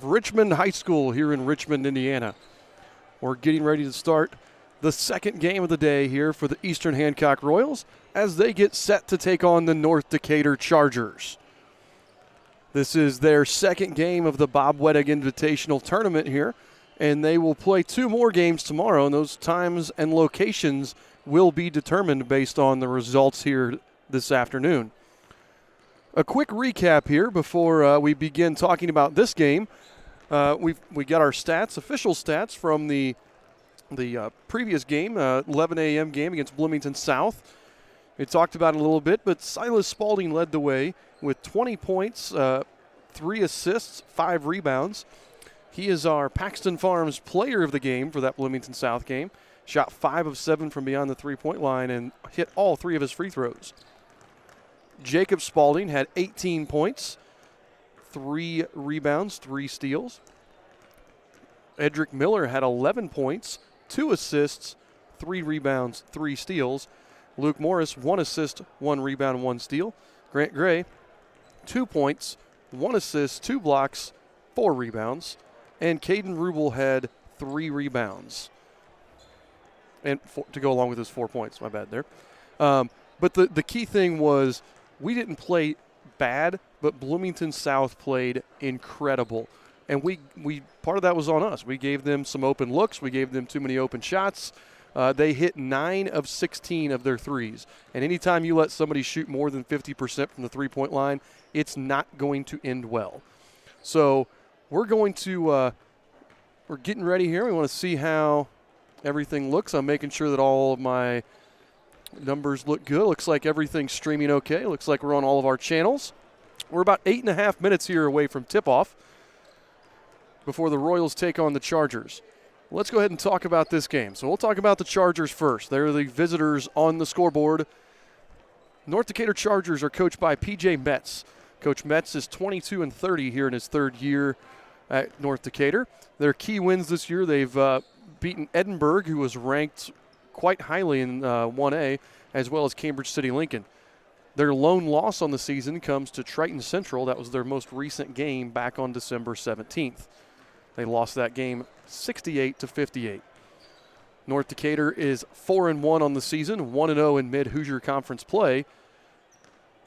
Richmond High School here in Richmond, Indiana. We're getting ready to start the second game of the day here for the Eastern Hancock Royals as they get set to take on the North Decatur Chargers. This is their second game of the Bob Wettig Invitational Tournament here, and they will play two more games tomorrow, and those times and locations will be determined based on the results here this afternoon. A quick recap here before we begin talking about this game. We got our stats, official stats from the previous game, 11 a.m. game against Bloomington South. We talked about it a little bit, but Silas Spalding led the way with 20 points, 3 assists, 5 rebounds. He is our Paxton Farms player of the game for that Bloomington South game. Shot 5 of 7 from beyond the three-point line and hit all 3 of his free throws. Jacob Spalding had 18 points, 3 rebounds, 3 steals. Edric Miller had 11 points, 2 assists, 3 rebounds, 3 steals. Luke Morris, 1 assist, 1 rebound, 1 steal. Grant Gray, 2 points, 1 assist, 2 blocks, 4 rebounds. And Caden Rubel had 3 rebounds. And to go along with his 4 points, my bad there. But the key thing was we didn't play bad, but Bloomington South played incredible. And we part of that was on us. We gave them some open looks. We gave them too many open shots. They hit 9 of 16 of their threes. And anytime you let somebody shoot more than 50% from the three-point line, it's not going to end well. So we're going to we're getting ready here. We want to see how everything looks. I'm making sure that all of my numbers look good. Looks like everything's streaming okay. Looks like we're on all of our channels. We're about 8.5 minutes here away from tip-off before the Royals take on the Chargers. Let's go ahead and talk about this game. So we'll talk about the Chargers first. They're the visitors on the scoreboard. North Decatur Chargers are coached by P.J. Metz. Coach Metz is 22-30 here in his third year at North Decatur. Their key wins this year, they've beaten Edinburgh, who was ranked quite highly in 1A, as well as Cambridge City Lincoln. Their lone loss on the season comes to Triton Central. That was their most recent game back on December 17th. They lost that game 68-58. North Decatur is 4-1 on the season, 1-0 in mid-Hoosier Conference play,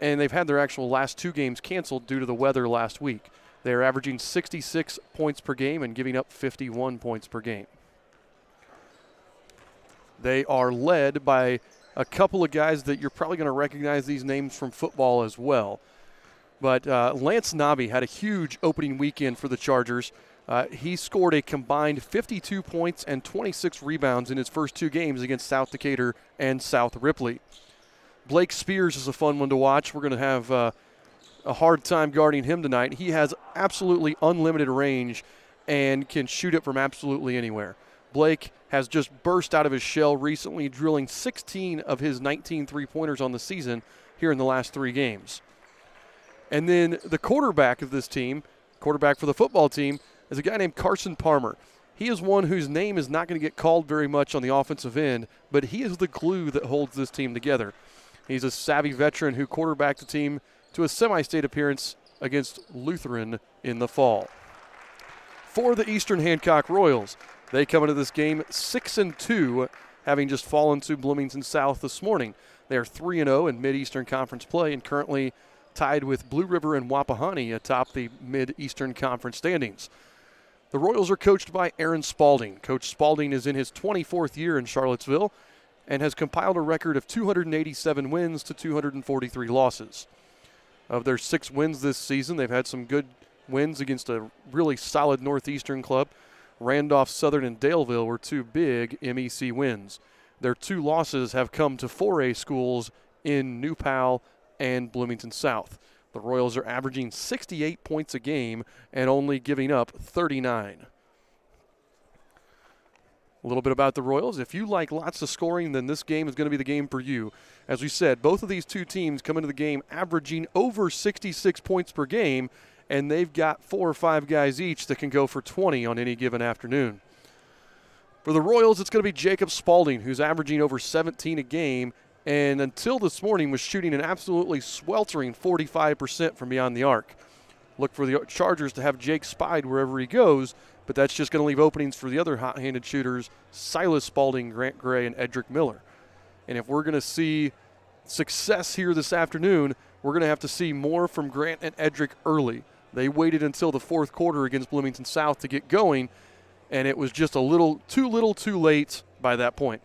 and they've had their actual last 2 games canceled due to the weather last week. They're averaging 66 points per game and giving up 51 points per game. They are led by a couple of guys that you're probably going to recognize these names from football as well. But Lance Nobby had a huge opening weekend for the Chargers. He scored a combined 52 points and 26 rebounds in his first 2 games against South Decatur and South Ripley. Blake Spears is a fun one to watch. We're going to have a hard time guarding him tonight. He has absolutely unlimited range and can shoot it from absolutely anywhere. Blake has just burst out of his shell recently, drilling 16 of his 19 three-pointers on the season here in the last 3 games. And then the quarterback of this team, quarterback for the football team, is a guy named Carson Palmer. He is one whose name is not going to get called very much on the offensive end, but he is the glue that holds this team together. He's a savvy veteran who quarterbacked the team to a semi-state appearance against Lutheran in the fall. For the Eastern Hancock Royals, they come into this game 6-2, having just fallen to Bloomington South this morning. They are 3-0 in Mid-Eastern Conference play and currently tied with Blue River and Wapahani atop the Mid-Eastern Conference standings. The Royals are coached by Aaron Spalding. Coach Spalding is in his 24th year in Charlottesville and has compiled a record of 287 wins to 243 losses. Of their 6 wins this season, they've had some good wins against a really solid Northeastern club. Randolph, Southern, and Daleville were 2 big MEC wins. Their 2 losses have come to 4A schools in New Pal and Bloomington South. The Royals are averaging 68 points a game and only giving up 39. A little bit about the Royals. If you like lots of scoring, then this game is going to be the game for you. As we said, both of these 2 teams come into the game averaging over 66 points per game, and they've got 4 or 5 guys each that can go for 20 on any given afternoon. For the Royals, it's going to be Jacob Spalding, who's averaging over 17 a game, and until this morning was shooting an absolutely sweltering 45% from beyond the arc. look for the Chargers to have Jake spied wherever he goes, but that's just going to leave openings for the other hot-handed shooters, Silas Spalding, Grant Gray, and Edric Miller. And if we're going to see success here this afternoon, we're going to have to see more from Grant and Edric early. They waited until the fourth quarter against Bloomington South to get going, and it was just a little too late by that point.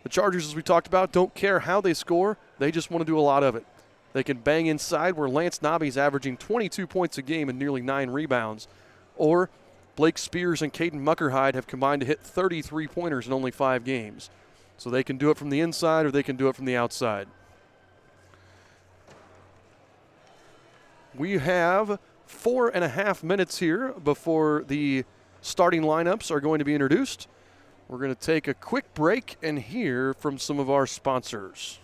The Chargers, as we talked about, don't care how they score. They just want to do a lot of it. They can bang inside where Lance Nobby's averaging 22 points a game and nearly 9 rebounds. Or Blake Spears and Caden Muckerhide have combined to hit 33 pointers in only 5 games. So they can do it from the inside or they can do it from the outside. We have 4.5 minutes here before the starting lineups are going to be introduced. We're going to take a quick break and hear from some of our sponsors.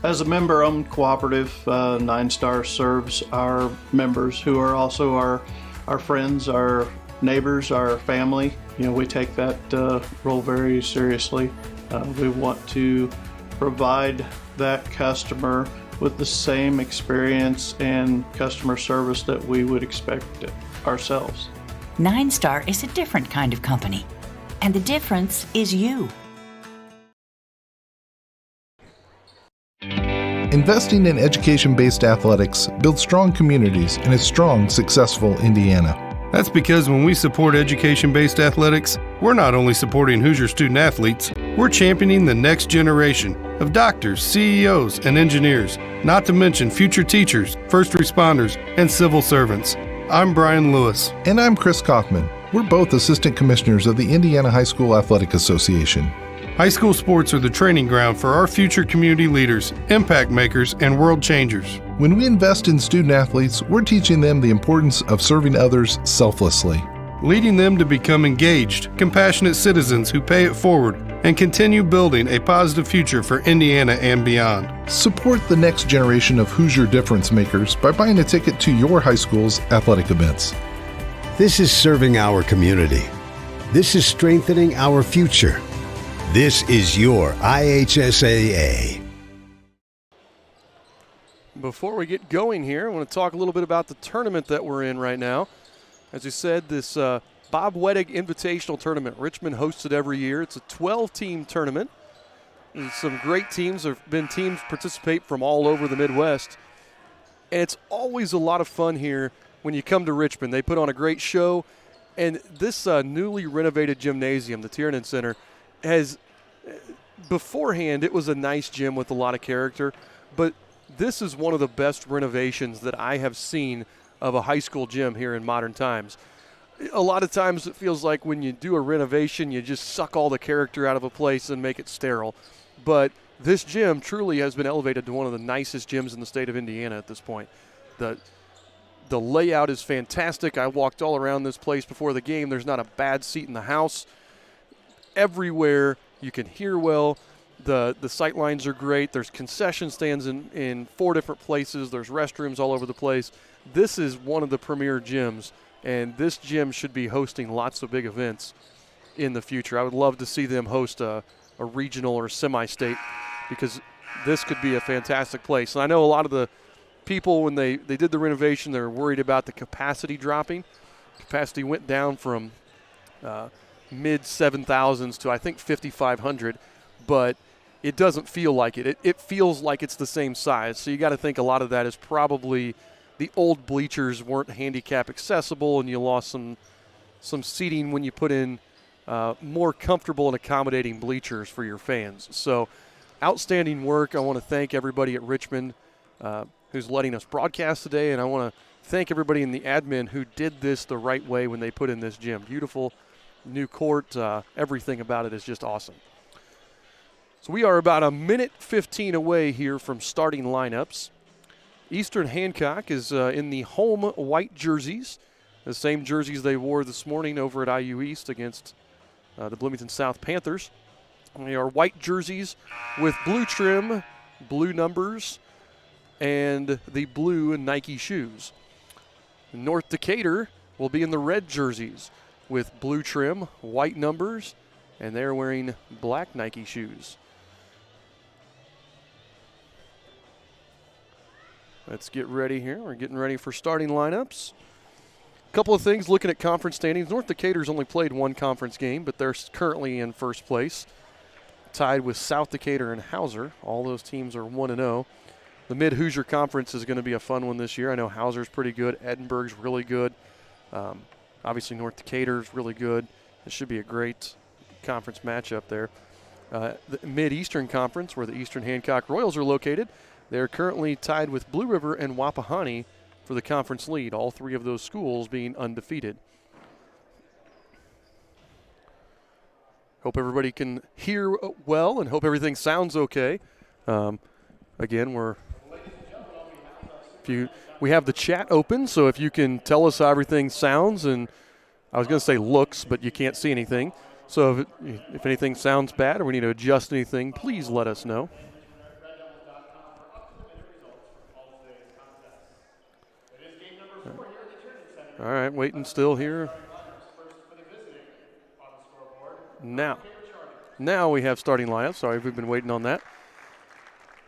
As a member-owned cooperative, Nine Star serves our members who are also our friends, our neighbors, our family. You know, we take that role very seriously. We want to provide that customer with the same experience and customer service that we would expect ourselves. Nine Star is a different kind of company, and the difference is you. Investing in education-based athletics builds strong communities in a strong, successful Indiana. That's because when we support education-based athletics, we're not only supporting Hoosier student athletes, we're championing the next generation of doctors, CEOs, and engineers, not to mention future teachers, first responders, and civil servants. I'm Brian Lewis. And I'm Chris Kaufman. We're both assistant commissioners of the Indiana High School Athletic Association. High school sports are the training ground for our future community leaders, impact makers, and world changers. When we invest in student athletes, we're teaching them the importance of serving others selflessly, leading them to become engaged, compassionate citizens who pay it forward and continue building a positive future for Indiana and beyond. Support the next generation of Hoosier difference makers by buying a ticket to your high school's athletic events. This is serving our community. This is strengthening our future. This is your IHSAA. Before we get going here, I want to talk a little bit about the tournament that we're in right now. As you said, this Bob Wettig Invitational Tournament. Richmond hosts it every year. It's a 12-team tournament. And some great teams. There have been teams participate from all over the Midwest. And it's always a lot of fun here when you come to Richmond. They put on a great show. And this newly renovated gymnasium, the Tiernan Center, has, beforehand, it was a nice gym with a lot of character. But this is one of the best renovations that I have seen of a high school gym here in modern times. A lot of times it feels like when you do a renovation, you just suck all the character out of a place and make it sterile. But this gym truly has been elevated to one of the nicest gyms in the state of Indiana at this point. The layout is fantastic. I walked all around this place before the game. There's not a bad seat in the house. Everywhere you can hear well. The sight lines are great. There's concession stands in 4 different places. There's restrooms all over the place. This is one of the premier gyms, and this gym should be hosting lots of big events in the future. I would love to see them host a regional or semi-state because this could be a fantastic place. And I know a lot of the people, when they did the renovation, they were worried about the capacity dropping. Capacity went down from mid-7,000s to I think 5,500, but it doesn't feel like it. It feels like it's the same size. So you got to think a lot of that is probably the old bleachers weren't handicap accessible and you lost some seating when you put in more comfortable and accommodating bleachers for your fans. So outstanding work. I want to thank everybody at Richmond who's letting us broadcast today, and I want to thank everybody in the admin who did this the right way when they put in this gym. Beautiful new court. Everything about it is just awesome. So we are about 1:15 away here from starting lineups. Eastern Hancock is in the home white jerseys, the same jerseys they wore this morning over at IU East against the Bloomington South Panthers. They are white jerseys with blue trim, blue numbers, and the blue Nike shoes. North Decatur will be in the red jerseys with blue trim, white numbers, and they're wearing black Nike shoes. Let's get ready here. We're getting ready for starting lineups. A couple of things looking at conference standings. North Decatur's only played one conference game, but they're currently in first place, tied with South Decatur and Hauser. All those teams are 1-0. The Mid-Hoosier Conference is going to be a fun one this year. I know Hauser's pretty good. Edinburgh's really good. Obviously, North Decatur's really good. It should be a great conference matchup there. The Mid-Eastern Conference, where the Eastern Hancock Royals are located, they're currently tied with Blue River and Wapahani for the conference lead, all three of those schools being undefeated. Hope everybody can hear well and hope everything sounds okay. Again, we have the chat open, so if you can tell us how everything sounds, and I was going to say looks, but you can't see anything. So if anything sounds bad or we need to adjust anything, please let us know. All right, waiting still here. Now we have starting lineups. Sorry, we've been waiting on that.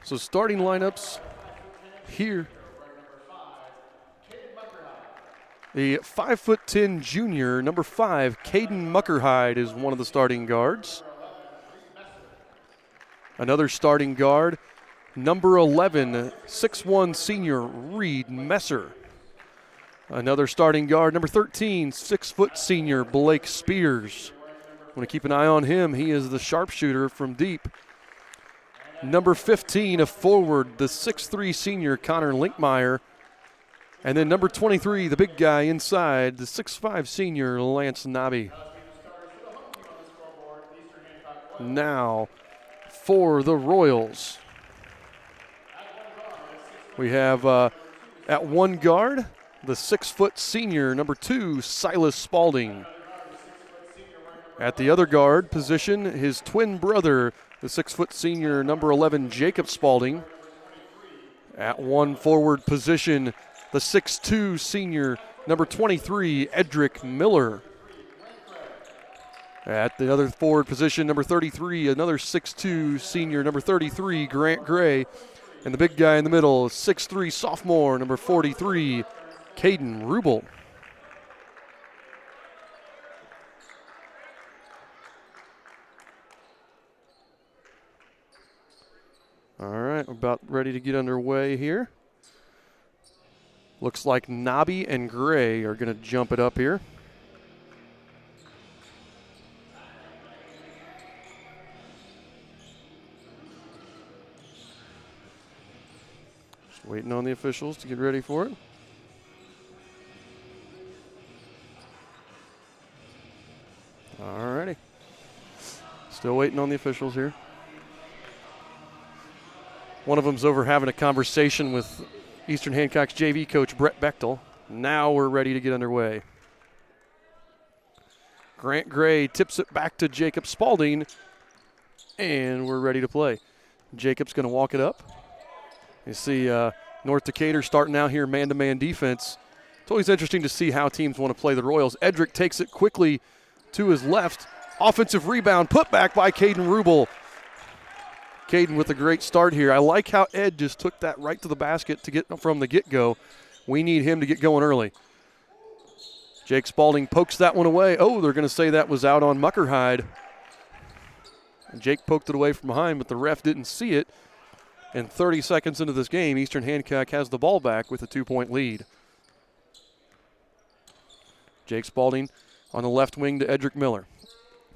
So starting lineups here. The 5'10" junior, number 5, Caden Muckerhide, is one of the starting guards. Another starting guard, number 11, 6'1" senior, Reed Messer. Another starting guard, number 13, 6' senior, Blake Spears. Want to keep an eye on him. He is the sharpshooter from deep. Number 15, a forward, the 6'3" senior, Connor Linkmeyer. And then number 23, the big guy inside, the 6'5" senior, Lance Nobby. Now, for the Royals, we have at one guard, the 6' senior, number 2, Silas Spalding. At the other guard position, his twin brother, the 6' senior, number 11, Jacob Spalding. At one forward position, the 6'2" senior, number 23, Edric Miller. At the other forward position, number 33, another 6'2" senior, number 33, Grant Gray. And the big guy in the middle, 6'3" sophomore, number 43, Caden Rubel. All right, we're about ready to get underway here. Looks like Nobby and Gray are going to jump it up here. Just waiting on the officials to get ready for it. All righty. Still waiting on the officials here. One of them's over having a conversation with Eastern Hancock's JV coach, Brett Bechtel. Now we're ready to get underway. Grant Gray tips it back to Jacob Spalding, and we're ready to play. Jacob's going to walk it up. You see North Decatur starting out here man-to-man defense. It's always interesting to see how teams want to play the Royals. Edric takes it quickly to his left. Offensive rebound, put back by Caden Rubel. Caden with a great start here. I like how Ed just took that right to the basket to get from the get-go. We need him to get going early. Jake Spalding pokes that one away. Oh, they're going to say that was out on Muckerhide. And Jake poked it away from behind, but the ref didn't see it. And 30 seconds into this game, Eastern Hancock has the ball back with a 2-point lead. Jake Spalding on the left wing to Edric Miller.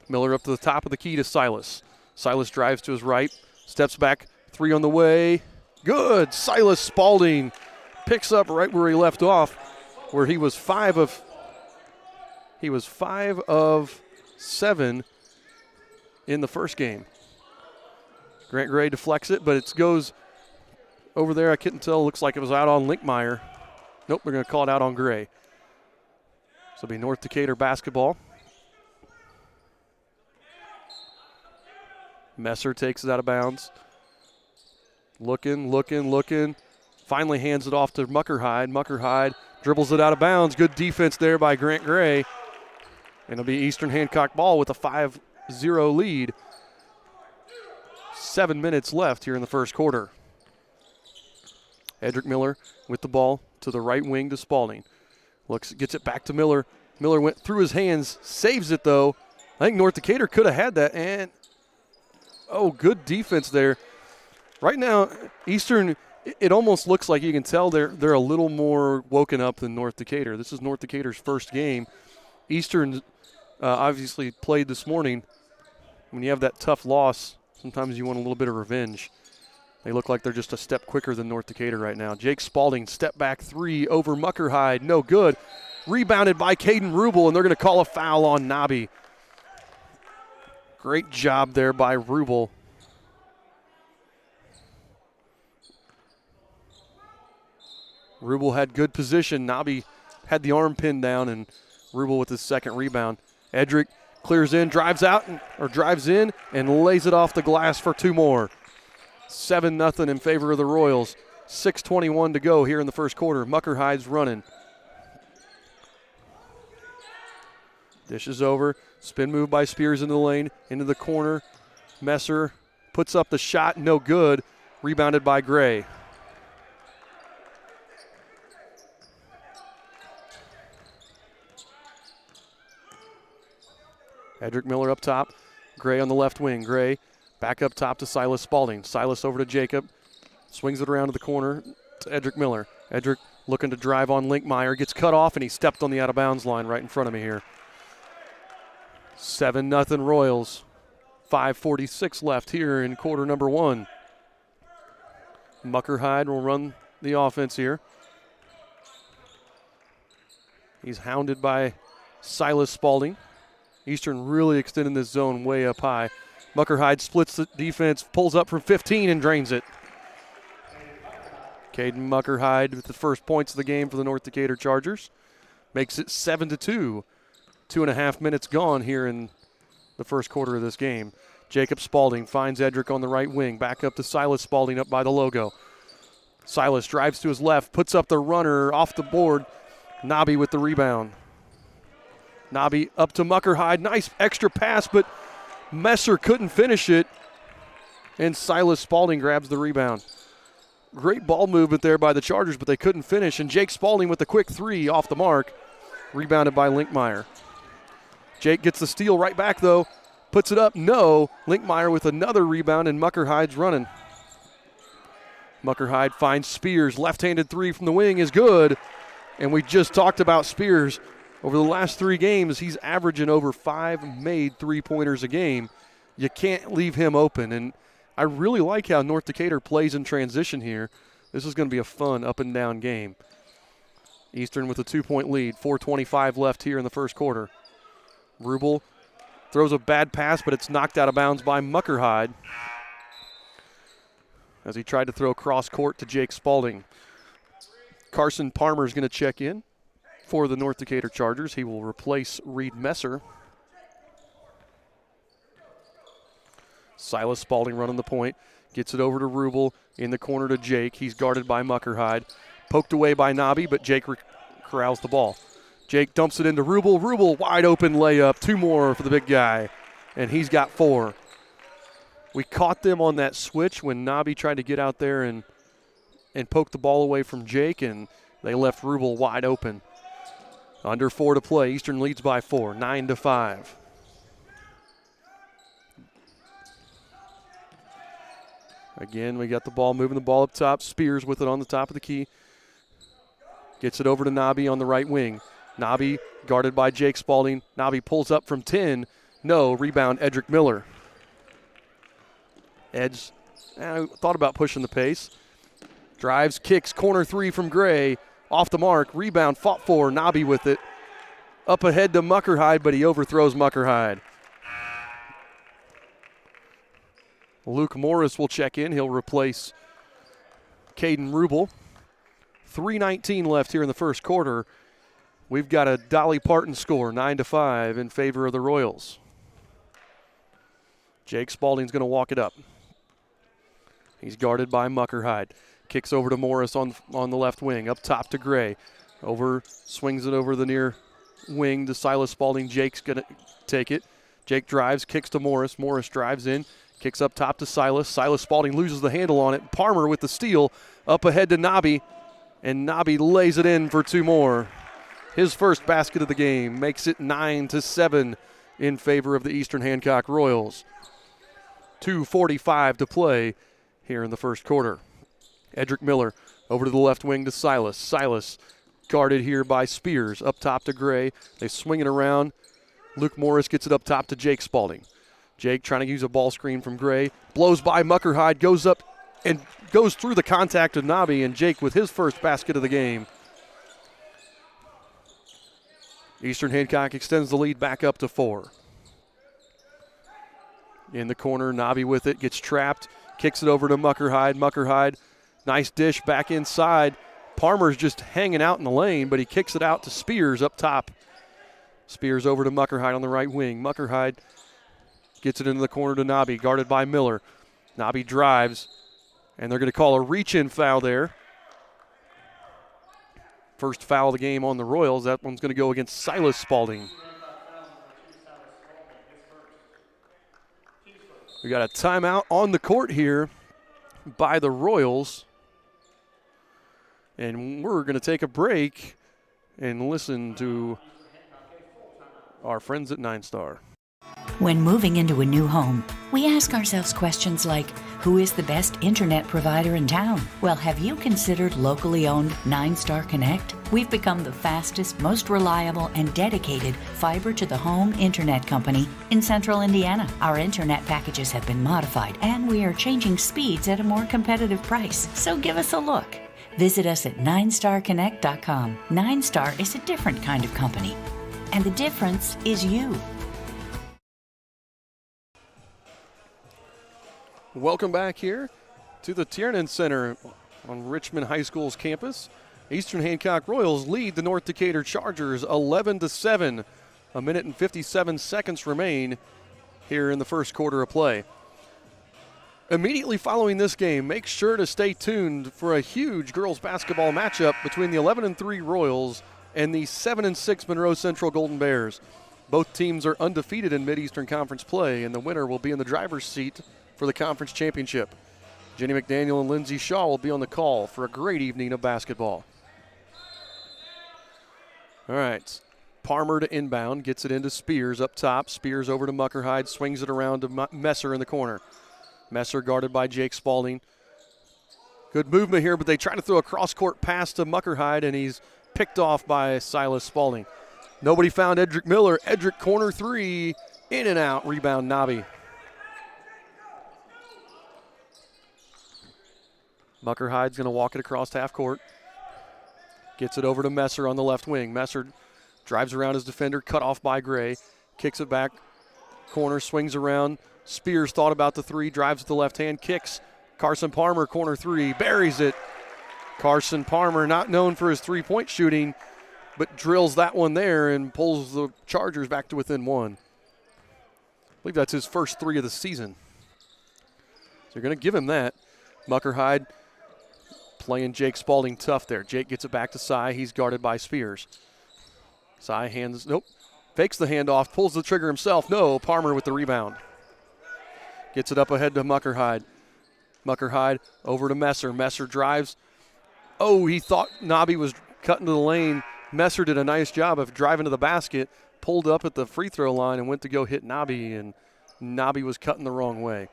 Miller up to the top of the key to Silas. Silas drives to his right. Steps back, 3 on the way. Good. Silas Spalding picks up right where he left off, where he was 5 of 7 in the first game. Grant Gray deflects it, but it goes over there. I couldn't tell. Looks like it was out on Linkmeyer. Nope, they're going to call it out on Gray. So it'll be North Decatur basketball. Messer takes it out of bounds. Looking. Finally hands it off to Muckerhide. Muckerhide dribbles it out of bounds. Good defense there by Grant Gray. And it'll be Eastern Hancock ball with a 5-0 lead. 7 minutes left here in the first quarter. Edric Miller with the ball to the right wing to Spalding. Gets it back to Miller. Miller went through his hands, saves it though. I think North Decatur could have had that, and good defense there. Right now, Eastern, it almost looks like you can tell they're a little more woken up than North Decatur. This is North Decatur's first game. Eastern obviously played this morning. When you have that tough loss, sometimes you want a little bit of revenge. They look like they're just a step quicker than North Decatur right now. Jake Spalding, step back three over Muckerhide, no good. Rebounded by Caden Rubel, and they're going to call a foul on Nobby. Great job there by Rubel. Rubel had good position. Nobby had the arm pinned down, and Rubel with his second rebound. Edric clears in, drives in, and lays it off the glass for two more. 7-0 in favor of the Royals. 6:21 to go here in the first quarter. Muckerhide's running. Dishes over. Spin move by Spears into the lane, into the corner. Messer puts up the shot, no good. Rebounded by Gray. Edric Miller up top. Gray on the left wing. Gray back up top to Silas Spalding. Silas over to Jacob. Swings it around to the corner to Edric Miller. Edric looking to drive on Linkmeyer. Gets cut off, and he stepped on the out-of-bounds line right in front of me here. 7-0 Royals. 5:46 left here in quarter number one. Muckerhide will run the offense here. He's hounded by Silas Spalding. Eastern really extending this zone way up high. Muckerhide splits the defense, pulls up from 15 and drains it. Caden Muckerhide with the first points of the game for the North Decatur Chargers. Makes it 7-2. 2.5 minutes gone here in the first quarter of this game. Jacob Spalding finds Edric on the right wing. Back up to Silas Spalding up by the logo. Silas drives to his left, puts up the runner off the board. Nobby with the rebound. Nobby up to Muckerhide. Nice extra pass, but Messer couldn't finish it. And Silas Spalding grabs the rebound. Great ball movement there by the Chargers, but they couldn't finish. And Jake Spalding with the quick three off the mark. Rebounded by Linkmeyer. Jake gets the steal right back, though. Puts it up, no. Linkmeyer with another rebound, and Muckerhide's running. Muckerhide finds Spears. Left-handed three from the wing is good. And we just talked about Spears. Over the last 3 games, he's averaging over 5 made three-pointers a game. You can't leave him open. And I really like how North Decatur plays in transition here. This is going to be a fun up-and-down game. Eastern with a 2-point lead. 4:25 left here in the first quarter. Rubel throws a bad pass, but it's knocked out of bounds by Muckerhide as he tried to throw cross court to Jake Spalding. Carson Palmer is going to check in for the North Decatur Chargers. He will replace Reed Messer. Silas Spalding running the point. Gets it over to Rubel in the corner to Jake. He's guarded by Muckerhide. Poked away by Nobby, but Jake corrals the ball. Jake dumps it into Rubel. Rubel, wide open layup. 2 more for the big guy, and he's got 4. We caught them on that switch when Nobby tried to get out there and poke the ball away from Jake, and they left Rubel wide open. Under 4 to play. Eastern leads by 4, 9-5. Again, we got the ball, moving the ball up top. Spears with it on the top of the key. Gets it over to Nobby on the right wing. Nobby guarded by Jake Spalding. Nobby pulls up from 10. No, rebound Edric Miller. Edge thought about pushing the pace. Drives, kicks, corner 3 from Gray. Off the mark, rebound, fought for. Nobby with it. Up ahead to Muckerhide, but he overthrows Muckerhide. Luke Morris will check in. He'll replace Caden Rubel. 3:19 left here in the first quarter. We've got a Dolly Parton score, 9-5 in favor of the Royals. Jake Spalding's going to walk it up. He's guarded by Muckerhide. Kicks over to Morris on the left wing. Up top to Gray. Swings it over the near wing to Silas Spalding. Jake's going to take it. Jake drives, kicks to Morris. Morris drives in, kicks up top to Silas. Silas Spalding loses the handle on it. Palmer with the steal Up ahead to Nobby, and Nobby lays it in for 2 more. His first basket of the game makes it 9-7 in favor of the Eastern Hancock Royals. 2:45 to play here in the first quarter. Edric Miller over to the left wing to Silas. Silas guarded here by Spears. Up top to Gray. They swing it around. Luke Morris gets it up top to Jake Spalding. Jake trying to use a ball screen from Gray. Blows by Muckerhide. Goes up and goes through the contact of Nobby. And Jake with his first basket of the game. Eastern Hancock extends the lead back up to 4. In the corner, Nobby with it. Gets trapped. Kicks it over to Muckerhide. Muckerhide, nice dish back inside. Palmer's just hanging out in the lane, but he kicks it out to Spears up top. Spears over to Muckerhide on the right wing. Muckerhide gets it into the corner to Nobby, guarded by Miller. Nobby drives, and they're going to call a reach-in foul there. First foul of the game on the Royals. That one's going to go against Silas Spalding. We got a timeout on the court here by the Royals. And we're going to take a break and listen to our friends at 9 Star. When moving into a new home, we ask ourselves questions like, who is the best internet provider in town? Well, have you considered locally owned 9 Star Connect? We've become the fastest, most reliable, and dedicated fiber-to-the-home internet company in central Indiana. Our internet packages have been modified, and we are changing speeds at a more competitive price. So give us a look. Visit us at 9starconnect.com. 9 Star is a different kind of company, and the difference is you. Welcome back here to the Tiernan Center on Richmond High School's campus. Eastern Hancock Royals lead the North Decatur Chargers 11-7. A minute and 57 seconds remain here in the first quarter of play. Immediately following this game, make sure to stay tuned for a huge girls basketball matchup between the 11-3 Royals and the 7-6 Monroe Central Golden Bears. Both teams are undefeated in Mid-Eastern Conference play, and the winner will be in the driver's seat for the conference championship. Jenny McDaniel and Lindsay Shaw will be on the call for a great evening of basketball. All right, Palmer to inbound, gets it into Spears up top. Spears over to Muckerhide, swings it around to Messer in the corner. Messer guarded by Jake Spalding. Good movement here, but they try to throw a cross-court pass to Muckerhide, and he's picked off by Silas Spalding. Nobody found Edric Miller. Edric corner 3, in and out, rebound Nobby. Muckerhide's going to walk it across half court. Gets it over to Messer on the left wing. Messer drives around his defender, cut off by Gray. Kicks it back, corner, swings around. Spears thought about the 3, drives with the left hand, kicks. Carson Palmer, corner 3, buries it. Carson Palmer, not known for his three-point shooting, but drills that one there and pulls the Chargers back to within 1. I believe that's his first 3 of the season. So you're going to give him that. Muckerhide playing Jake Spalding tough there. Jake gets it back to Cy. He's guarded by Spears. Cy fakes the handoff, pulls the trigger himself. No, Palmer with the rebound. Gets it up ahead to Muckerhide. Muckerhide over to Messer. Messer drives. Oh, he thought Nobby was cutting to the lane. Messer did a nice job of driving to the basket, pulled up at the free throw line and went to go hit Nobby, and Nobby was cutting the wrong way.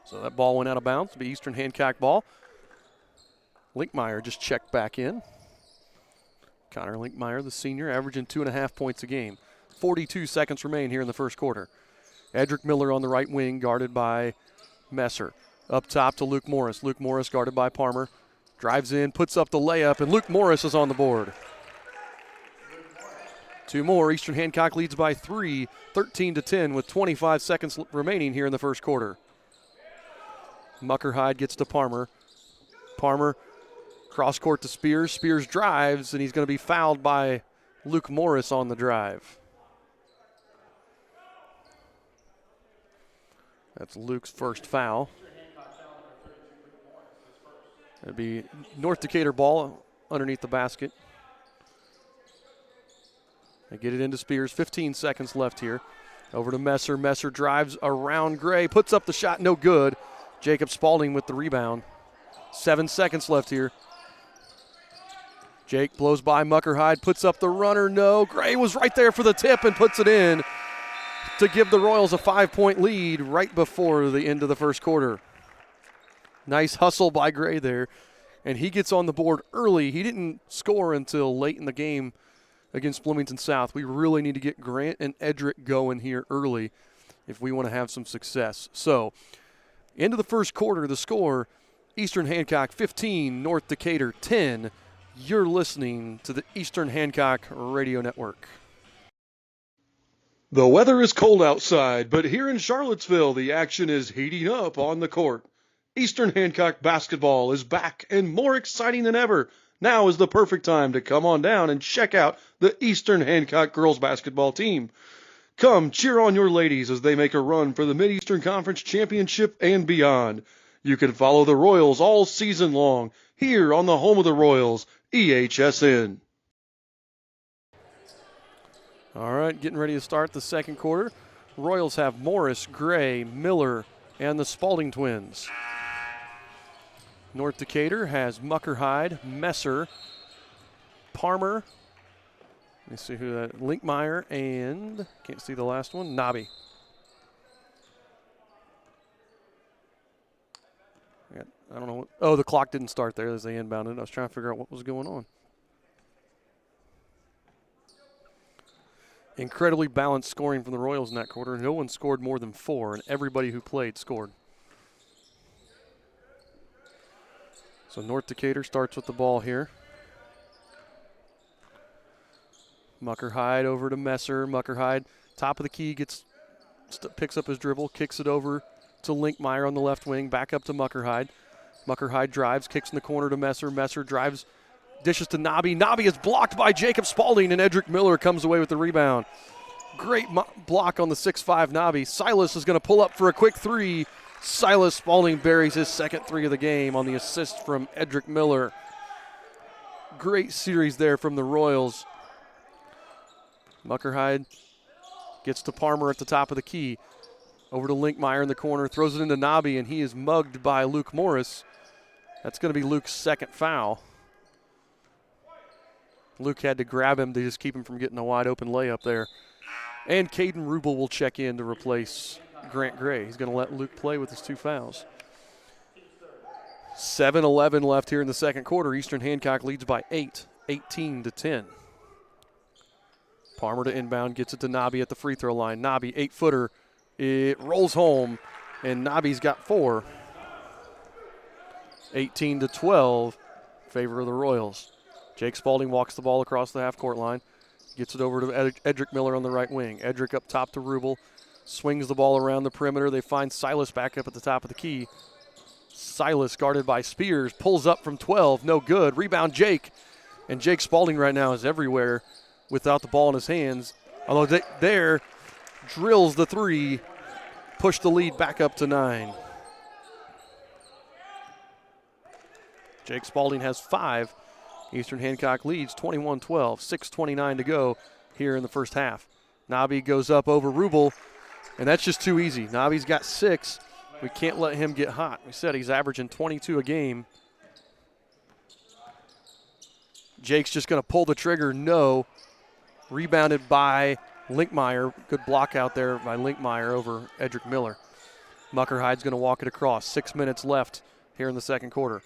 So that ball went out of bounds. It'll be Eastern Hancock ball. Linkmeyer just checked back in. Connor Linkmeyer, the senior, averaging 2.5 points a game. 42 seconds remain here in the first quarter. Edric Miller on the right wing, guarded by Messer. Up top to Luke Morris. Luke Morris guarded by Palmer. Drives in, puts up the layup, and Luke Morris is on the board. 2 more. Eastern Hancock leads by 3, 13-10 with 25 seconds remaining here in the first quarter. Muckerhide gets to Palmer. Palmer cross court to Spears. Spears drives, and he's going to be fouled by Luke Morris on the drive. That's Luke's first foul. It'll be North Decatur ball underneath the basket. They get it into Spears. 15 seconds left here. Over to Messer. Messer drives around Gray. Puts up the shot. No good. Jacob Spalding with the rebound. 7 seconds left here. Jake blows by Muckerhide, puts up the runner. No, Gray was right there for the tip and puts it in to give the Royals a 5-point lead right before the end of the first quarter. Nice hustle by Gray there, and he gets on the board early. He didn't score until late in the game against Bloomington South. We really need to get Grant and Edric going here early if we want to have some success. So, into the first quarter, the score, Eastern Hancock 15, North Decatur 10. You're listening to the Eastern Hancock Radio Network. The weather is cold outside, but here in Charlottesville, the action is heating up on the court. Eastern Hancock basketball is back and more exciting than ever. Now is the perfect time to come on down and check out the Eastern Hancock girls basketball team. Come cheer on your ladies as they make a run for the Mid-Eastern Conference Championship and beyond. You can follow the Royals all season long here on the home of the Royals, EHSN. All right, getting ready to start the second quarter. Royals have Morris, Gray, Miller, and the Spalding twins. North Decatur has Muckerhide, Messer, Parmer. Let me see who that, Linkmeyer, and can't see the last one, Nobby. I don't know what, oh, the clock didn't start there as they inbounded. I was trying to figure out what was going on. Incredibly balanced scoring from the Royals in that quarter. No one scored more than 4, and everybody who played scored. So North Decatur starts with the ball here. Muckerhide over to Messer. Muckerhide, top of the key, picks up his dribble, kicks it over to Linkmeyer on the left wing, back up to Muckerhide. Muckerhide drives, kicks in the corner to Messer. Messer drives, dishes to Nobby. Nobby is blocked by Jacob Spalding, and Edric Miller comes away with the rebound. Great block on the 6'5 Nobby. Silas is going to pull up for a quick three. Silas Spalding buries his second three of the game on the assist from Edric Miller. Great series there from the Royals. Muckerhide gets to Parmer at the top of the key. Over to Linkmeyer in the corner, throws it into Nobby, and he is mugged by Luke Morris. That's going to be Luke's second foul. Luke had to grab him to just keep him from getting a wide open layup there. And Caden Rubel will check in to replace Grant Gray. He's going to let Luke play with his 2 fouls. 7:11 left here in the second quarter. Eastern Hancock leads by 8, 18-10. Parmer to inbound, gets it to Nobby at the free throw line. Nobby, 8-footer. It rolls home, and Nobby's got 4. 18-12, favor of the Royals. Jake Spalding walks the ball across the half-court line. Gets it over to Edric Miller on the right wing. Edric up top to Rubel. Swings the ball around the perimeter. They find Silas back up at the top of the key. Silas guarded by Spears. Pulls up from 12. No good. Rebound Jake. And Jake Spalding right now is everywhere without the ball in his hands. Although there drills the 3. Push the lead back up to 9. Jake Spalding has 5. Eastern Hancock leads 21-12, 6:29 to go here in the first half. Nobby goes up over Rubel, and that's just too easy. Nobby's got 6. We can't let him get hot. We said he's averaging 22 a game. Jake's just going to pull the trigger. No. Rebounded by Linkmeyer. Good block out there by Linkmeyer over Edric Miller. Muckerhide's going to walk it across. 6 minutes left here in the second quarter.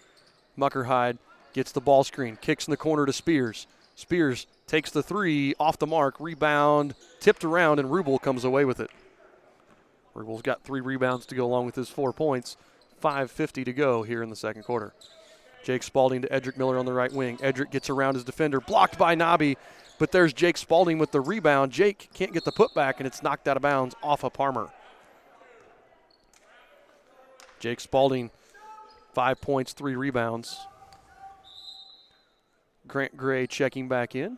Muckerhide gets the ball screen, kicks in the corner to Spears. Spears takes the 3, off the mark, rebound, tipped around, and Rubel comes away with it. Rubel's got 3 rebounds to go along with his 4 points. 5:50 to go here in the second quarter. Jake Spalding to Edric Miller on the right wing. Edric gets around his defender, blocked by Nobby, but there's Jake Spalding with the rebound. Jake can't get the putback, and it's knocked out of bounds off of Parmer. Jake Spalding, 5 points, 3 rebounds. Grant Gray checking back in.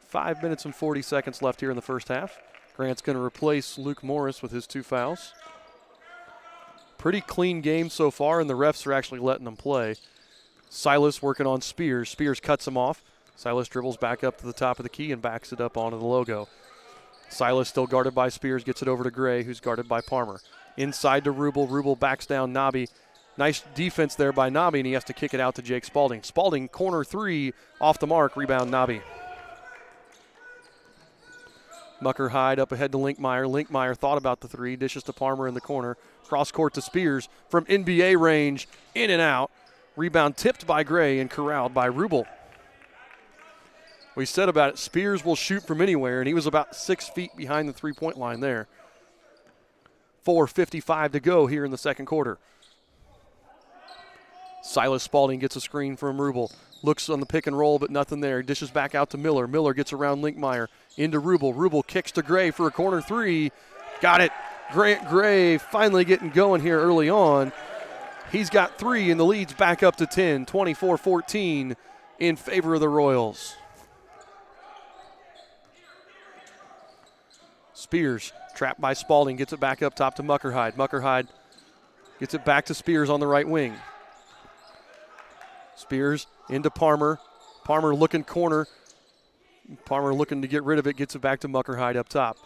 5 minutes and 40 seconds left here in the first half. Grant's going to replace Luke Morris with his 2 fouls. Pretty clean game so far, and the refs are actually letting them play. Silas working on Spears. Spears cuts him off. Silas dribbles back up to the top of the key and backs it up onto the logo. Silas still guarded by Spears, gets it over to Gray, who's guarded by Parmer. Inside to Rubel. Rubel backs down Nobby. Nice defense there by Nabi, and he has to kick it out to Jake Spalding. Spalding, corner three, off the mark, rebound Nabi. Mucker Hyde up ahead to Linkmeyer. Linkmeyer thought about the three, dishes to Palmer in the corner. Cross court to Spears from NBA range, in and out. Rebound tipped by Gray and corralled by Rubel. We said about it, Spears will shoot from anywhere, and he was about 6 feet behind the three-point line there. 4:55 to go here in the second quarter. Silas Spalding gets a screen from Rubel. Looks on the pick and roll, but nothing there. Dishes back out to Miller. Miller gets around Linkmeyer. Into Rubel. Rubel kicks to Gray for a corner three. Got it. Grant Gray finally getting going here early on. He's got three, and the lead's back up to 10, 24-14 in favor of the Royals. Spears, trapped by Spalding, gets it back up top to Muckerhide. Muckerhide gets it back to Spears on the right wing. Spears into Palmer. Palmer looking corner. Palmer looking to get rid of it, gets it back to Muckerhide up top.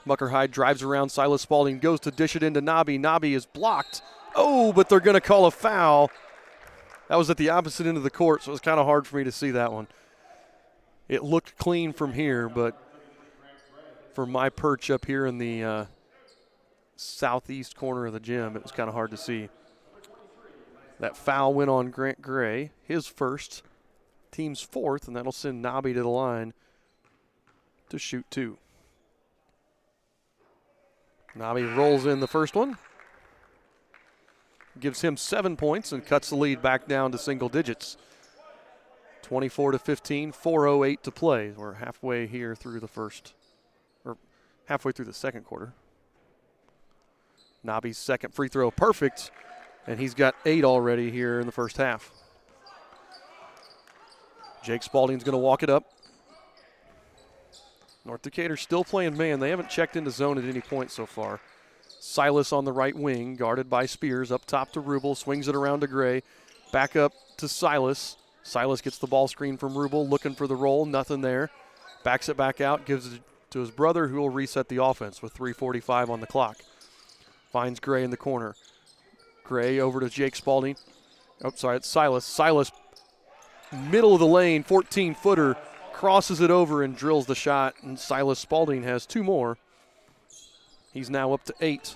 Muckerhide drives around Silas Spalding, goes to dish it into Nabi. Nabi is blocked. Oh, but they're going to call a foul. That was at the opposite end of the court, so it was kind of hard for me to see that one. It looked clean from here, but for my perch up here in the southeast corner of the gym, it was kind of hard to see. That foul went on Grant Gray, his first, team's fourth, and that'll send Nabi to the line to shoot two. Nabi rolls in the first one. Gives him 7 points and cuts the lead back down to single digits. 24-15, 4:08 to play. We're halfway here through the first, or halfway through the second quarter. Nabi's second free throw, perfect, and he's got 8 already here in the first half. Jake Spalding's going to walk it up. North Decatur still playing man. They haven't checked into zone at any point so far. Silas on the right wing, guarded by Spears. Up top to Rubel, swings it around to Gray. Back up to Silas. Silas gets the ball screen from Rubel, looking for the roll, nothing there. Backs it back out, gives it to his brother, who will reset the offense with 3:45 on the clock. Finds Gray in the corner. Gray over to Jake Spalding. Oh, sorry, it's Silas. Silas, middle of the lane, 14-footer, crosses it over and drills the shot, and Silas Spalding has 2 more. He's now up to 8.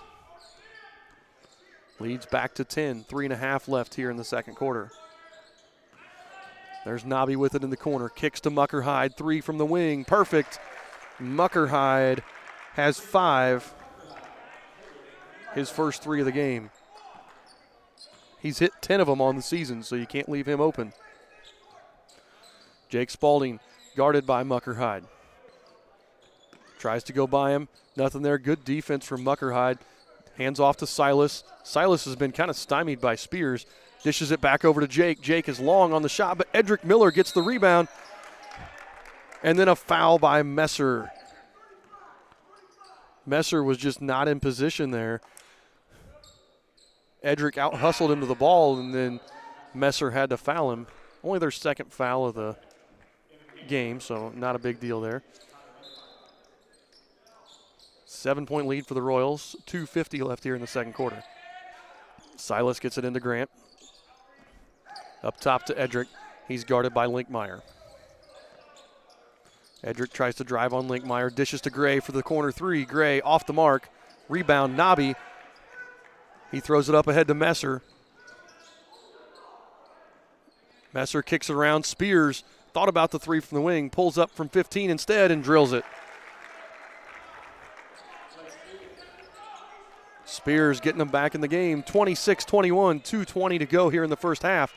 Leads back to 10. 3.5 left here in the second quarter. There's Nabi with it in the corner. Kicks to Muckerhide. 3 from the wing. Perfect. Muckerhide has 5. His first 3 of the game. He's hit 10 of them on the season, so you can't leave him open. Jake Spalding guarded by Muckerhide. Tries to go by him. Nothing there. Good defense from Muckerhide. Hands off to Silas. Silas has been kind of stymied by Spears. Dishes it back over to Jake. Jake is long on the shot, but Edric Miller gets the rebound. And then a foul by Messer. Messer was just not in position there. Edric out-hustled him to the ball, and then Messer had to foul him. Only their second foul of the game, so not a big deal there. 7-point lead for the Royals. 2:50 left here in the second quarter. Silas gets it into Grant. Up top to Edric. He's guarded by Linkmeyer. Edric tries to drive on Linkmeyer. Dishes to Gray for the corner 3. Gray off the mark. Rebound, Nabi. He throws it up ahead to Messer. Messer kicks it around. Spears thought about the 3 from the wing. Pulls up from 15 instead and drills it. Spears getting them back in the game. 26-21, 2:20 to go here in the first half.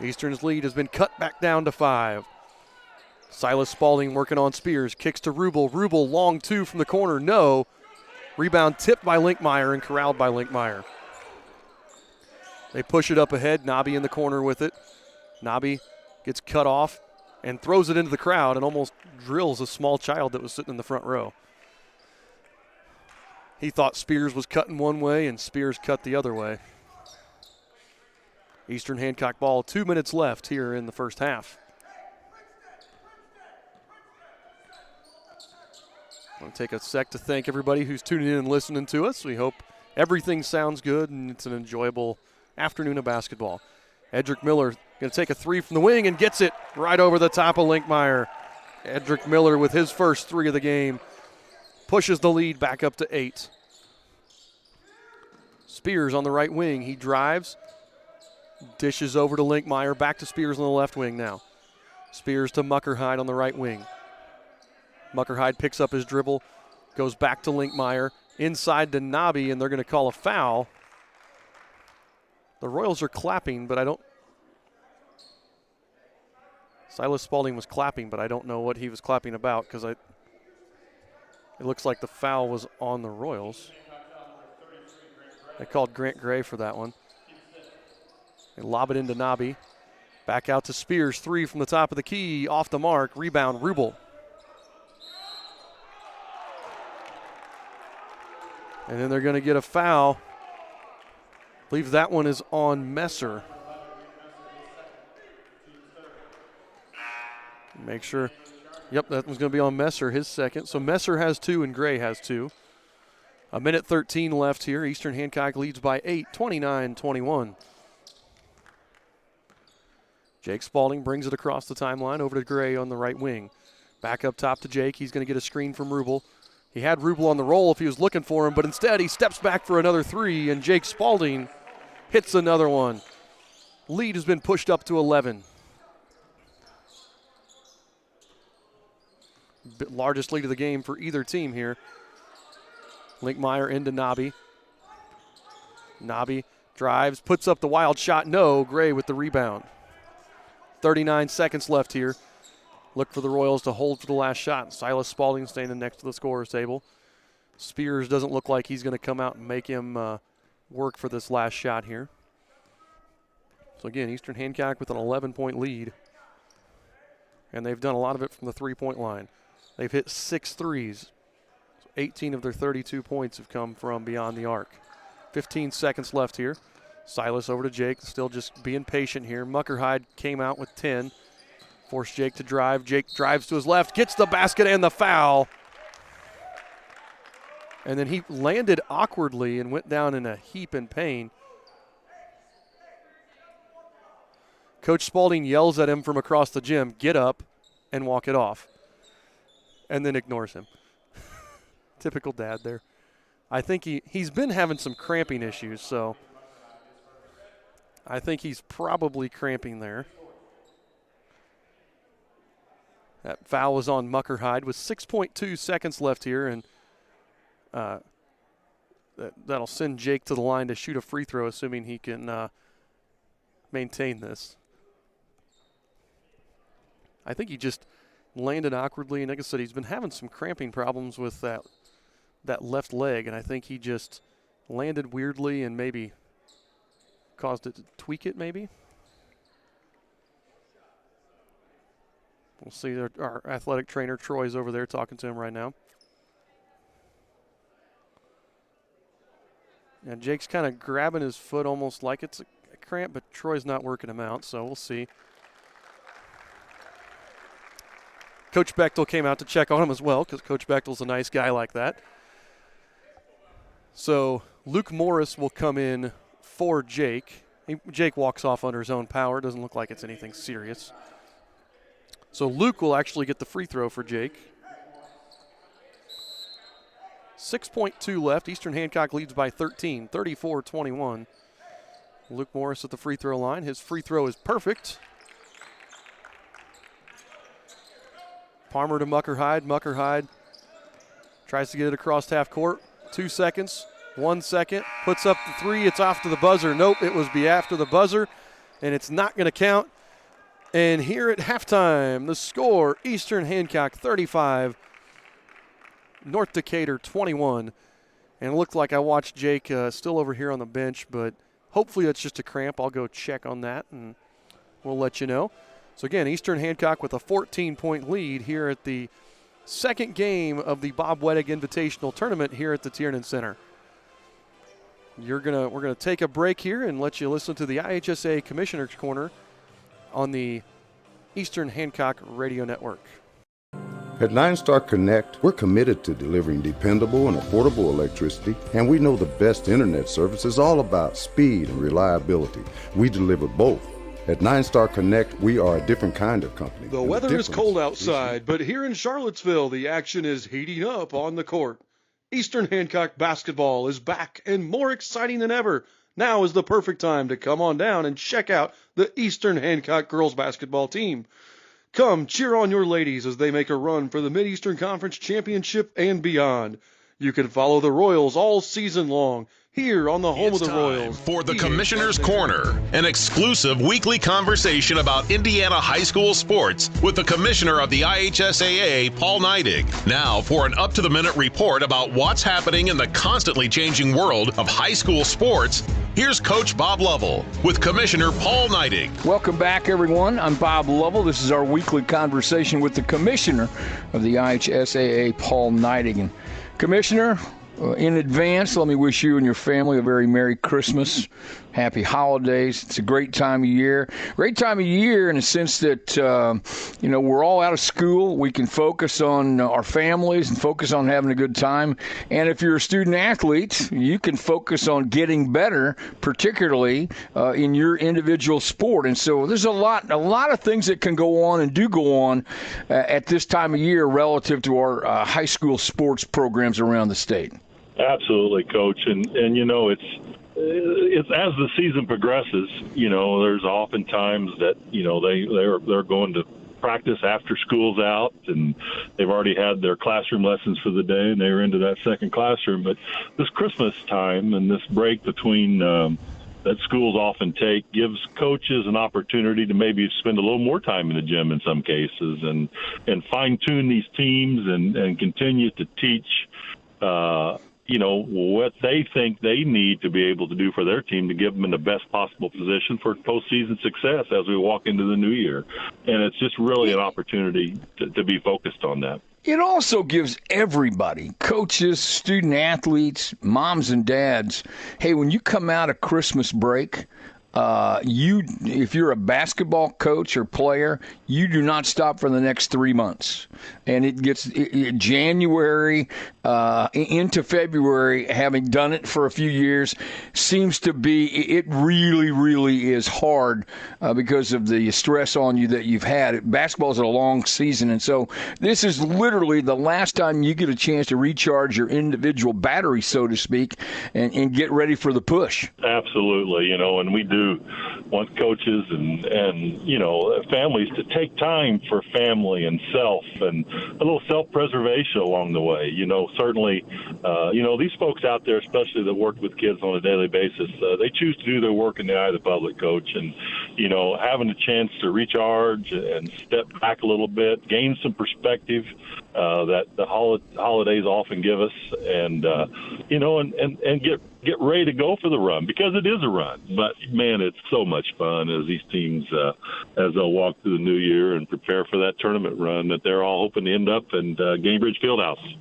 Eastern's lead has been cut back down to 5. Silas Spalding working on Spears. Kicks to Rubel. Rubel long 2 from the corner. No. Rebound tipped by Linkmeyer and corralled by Linkmeyer. They push it up ahead. Nabi in the corner with it. Nabi gets cut off and throws it into the crowd and almost drills a small child that was sitting in the front row. He thought Spears was cutting one way, and Spears cut the other way. Eastern Hancock ball, 2 minutes left here in the first half. I want to take a sec to thank everybody who's tuning in and listening to us. We hope everything sounds good and it's an enjoyable afternoon of basketball. Edric Miller going to take a three from the wing and gets it right over the top of Linkmeyer. Edric Miller with his first three of the game pushes the lead back up to 8. Spears on the right wing. He drives, dishes over to Linkmeyer, back to Spears on the left wing now. Spears to Muckerhide on the right wing. Muckerhide picks up his dribble, goes back to Linkmeyer, inside to Nobby, and they're going to call a foul. The Royals are clapping, but I don't. Silas Spalding was clapping, but I don't know what he was clapping about because it looks like the foul was on the Royals. They called Grant Gray for that one. They lob it into Nobby. Back out to Spears, three from the top of the key, off the mark, rebound, Rubel. And then they're going to get a foul. I believe that one is on Messer. Make sure. Yep, that was going to be on Messer, his second. So Messer has 2 and Gray has 2. A minute 13 left here. Eastern Hancock leads by 8, 29-21. Jake Spalding brings it across the timeline over to Gray on the right wing. Back up top to Jake. He's going to get a screen from Rubel. He had Rubel on the roll if he was looking for him, but instead he steps back for another three, and Jake Spalding hits another one. Lead has been pushed up to 11. Largest lead of the game for either team here. Linkmeyer into Nobby. Nobby drives, puts up the wild shot. No, Gray with the rebound. 39 seconds left here. Look for the Royals to hold for the last shot. Silas Spalding standing next to the scorer's table. Spears doesn't look like he's going to come out and make him work for this last shot here. So again, Eastern Hancock with an 11-point lead. And they've done a lot of it from the three-point line. They've hit 6 threes. 18 of their 32 points have come from beyond the arc. 15 seconds left here. Silas over to Jake, still just being patient here. Muckerhide came out with 10. Forced Jake to drive. Jake drives to his left, gets the basket and the foul. And then he landed awkwardly and went down in a heap in pain. Coach Spalding yells at him from across the gym, get up and walk it off. And then ignores him. Typical dad there. I think he's been having some cramping issues, so I think he's probably cramping there. That foul was on Muckerhide with 6.2 seconds left here, and that'll send Jake to the line to shoot a free throw, assuming he can maintain this. I think he just landed awkwardly, and like I said, he's been having some cramping problems with that left leg, and I think he just landed weirdly and maybe caused it to tweak it maybe. We'll see. Our athletic trainer, Troy's over there talking to him right now. And Jake's kind of grabbing his foot almost like it's a cramp, but Troy's not working him out, so we'll see. Coach Bechtel came out to check on him as well because Coach Bechtel's a nice guy like that. So Luke Morris will come in for Jake. Jake walks off under his own power. Doesn't look like it's anything serious. So Luke will actually get the free throw for Jake. 6.2 left. Eastern Hancock leads by 13, 34-21. Luke Morris at the free throw line. His free throw is perfect. Palmer to Muckerhide. Muckerhide tries to get it across half court. 2 seconds, 1 second. Puts up the three. It's off to the buzzer. Nope, it was be after the buzzer, and it's not going to count. And here at halftime, the score, Eastern Hancock 35, North Decatur 21. And it looked like I watched Jake still over here on the bench, but hopefully that's just a cramp. I'll go check on that, and we'll let you know. So again, Eastern Hancock with a 14-point lead here at the second game of the Bob Wettig Invitational Tournament here at the Tiernan Center. We're gonna take a break here and let you listen to the IHSA Commissioner's Corner on the Eastern Hancock Radio Network. At 9-Star Connect, we're committed to delivering dependable and affordable electricity, and we know the best internet service is all about speed and reliability. We deliver both. At 9-Star Connect, we are a different kind of company. The weather is cold outside, but here in Charlottesville, the action is heating up on the court. Eastern Hancock basketball is back and more exciting than ever. Now is the perfect time to come on down and check out the Eastern Hancock girls basketball team. Come cheer on your ladies as they make a run for the Mid-Eastern Conference Championship and beyond. You can follow the Royals all season long here on the home of the Royals. For the Commissioner's Corner, an exclusive weekly conversation about Indiana high school sports with the Commissioner of the IHSAA, Paul Neidig. Now for an up-to-the-minute report about what's happening in the constantly changing world of high school sports, here's Coach Bob Lovell with Commissioner Paul Neidig. Welcome back, everyone. I'm Bob Lovell. This is our weekly conversation with the Commissioner of the IHSAA, Paul Neidig. And Commissioner, in advance, let me wish you and your family a very Merry Christmas, Happy Holidays. It's a great time of year. Great time of year in the sense that, we're all out of school. We can focus on our families and focus on having a good time. And if you're a student athlete, you can focus on getting better, particularly in your individual sport. And so there's a lot of things that can go on and do go on at this time of year relative to our high school sports programs around the state. Absolutely, Coach. And it's as the season progresses, there's oftentimes that, they're going to practice after school's out and they've already had their classroom lessons for the day and they're into that second classroom. But this Christmas time and this break between that schools often take gives coaches an opportunity to maybe spend a little more time in the gym in some cases and fine-tune these teams and continue to teach what they think they need to be able to do for their team to give them in the best possible position for postseason success as we walk into the new year. And it's just really an opportunity to be focused on that. It also gives everybody, coaches, student athletes, moms and dads, hey, when you come out of Christmas break, if you're a basketball coach or player, you do not stop for the next 3 months. And it gets January into February, having done it for a few years, seems to be, it really, really is hard because of the stress on you that you've had. Basketball is a long season, and so this is literally the last time you get a chance to recharge your individual battery, so to speak, and get ready for the push. Absolutely, and we do want coaches and families to take time for family and self and a little self-preservation along the way. Certainly, these folks out there, especially that work with kids on a daily basis, they choose to do their work in the eye of the public, Coach. And, having a chance to recharge and step back a little bit, gain some perspective that the holidays often give us and get ready to go for the run, because it is a run. But, man, it's so much fun as these teams, as they'll walk through the new year and prepare for that tournament run, that they're all hoping to end up in Gainbridge Fieldhouse.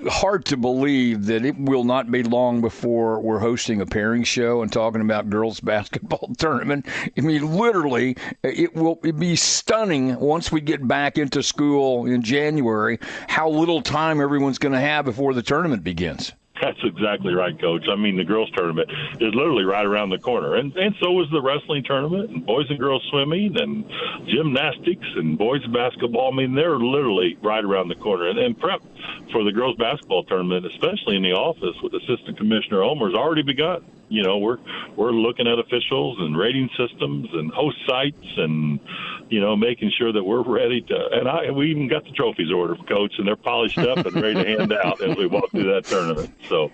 Hard to believe that it will not be long before we're hosting a pairing show and talking about girls basketball tournament. I mean, literally, it'd be stunning once we get back into school in January how little time everyone's going to have before the tournament begins. That's exactly right, Coach. I mean, the girls' tournament is literally right around the corner. And so is the wrestling tournament and boys and girls swimming and gymnastics and boys basketball. I mean, they're literally right around the corner. And prep for the girls' basketball tournament, especially in the office with Assistant Commissioner Omer, has already begun. We're looking at officials and rating systems and host sites and, making sure that we're ready to. And we even got the trophies ordered, Coach, and they're polished up and ready to hand out as we walk through that tournament. So.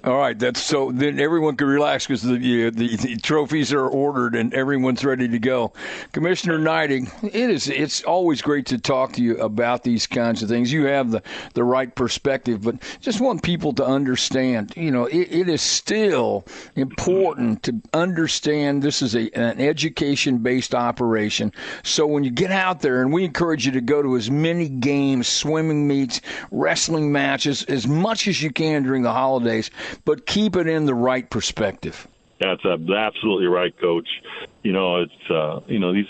All right, then everyone can relax because the trophies are ordered and everyone's ready to go. Commissioner Neidig, it's always great to talk to you about these kinds of things. You have the right perspective, but just want people to understand, it is still important to understand this is an education-based operation. So when you get out there, and we encourage you to go to as many games, swimming meets, wrestling matches, as much as you can during the holidays, but keep it in the right perspective. That's absolutely right, Coach. It's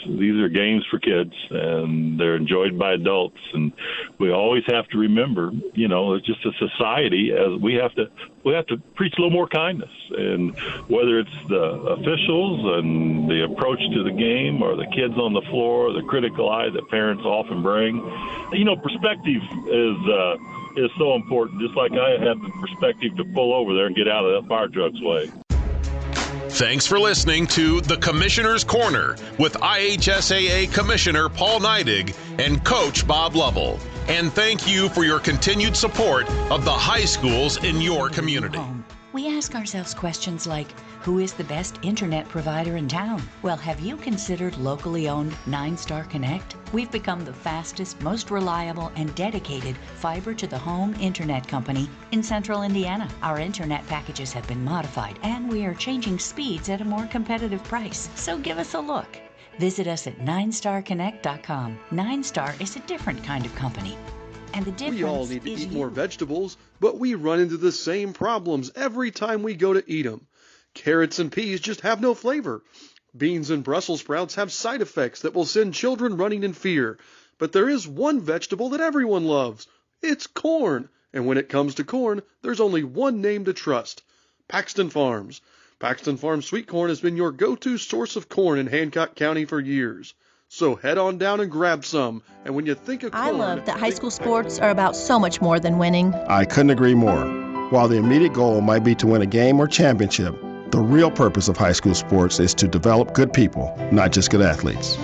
these are games for kids, and they're enjoyed by adults, and we always have to remember, it's just a society, as we have to preach a little more kindness. And whether it's the officials and the approach to the game, or the kids on the floor, the critical eye that parents often bring, perspective is so important. Just like I have the perspective to pull over there and get out of that fire truck's way. Thanks for listening to The Commissioner's Corner with IHSAA Commissioner Paul Neidig and Coach Bob Lovell. And thank you for your continued support of the high schools in your community. We ask ourselves questions like, who is the best internet provider in town? Well, have you considered locally owned 9-Star Connect? We've become the fastest, most reliable, and dedicated fiber-to-the-home internet company in central Indiana. Our internet packages have been modified, and we are changing speeds at a more competitive price. So give us a look. Visit us at 9starconnect.com. 9-Star is a different kind of company. And the difference We all need to is eat more vegetables, but we run into the same problems every time we go to eat them. Carrots and peas just have no flavor. Beans and Brussels sprouts have side effects that will send children running in fear. But there is one vegetable that everyone loves. It's corn. And when it comes to corn, there's only one name to trust: Paxton Farms. Paxton Farms sweet corn has been your go-to source of corn in Hancock County for years. So head on down and grab some. And when you think of corn, I love that high school sports are about so much more than winning. I couldn't agree more. While the immediate goal might be to win a game or championship, the real purpose of high school sports is to develop good people, not just good athletes.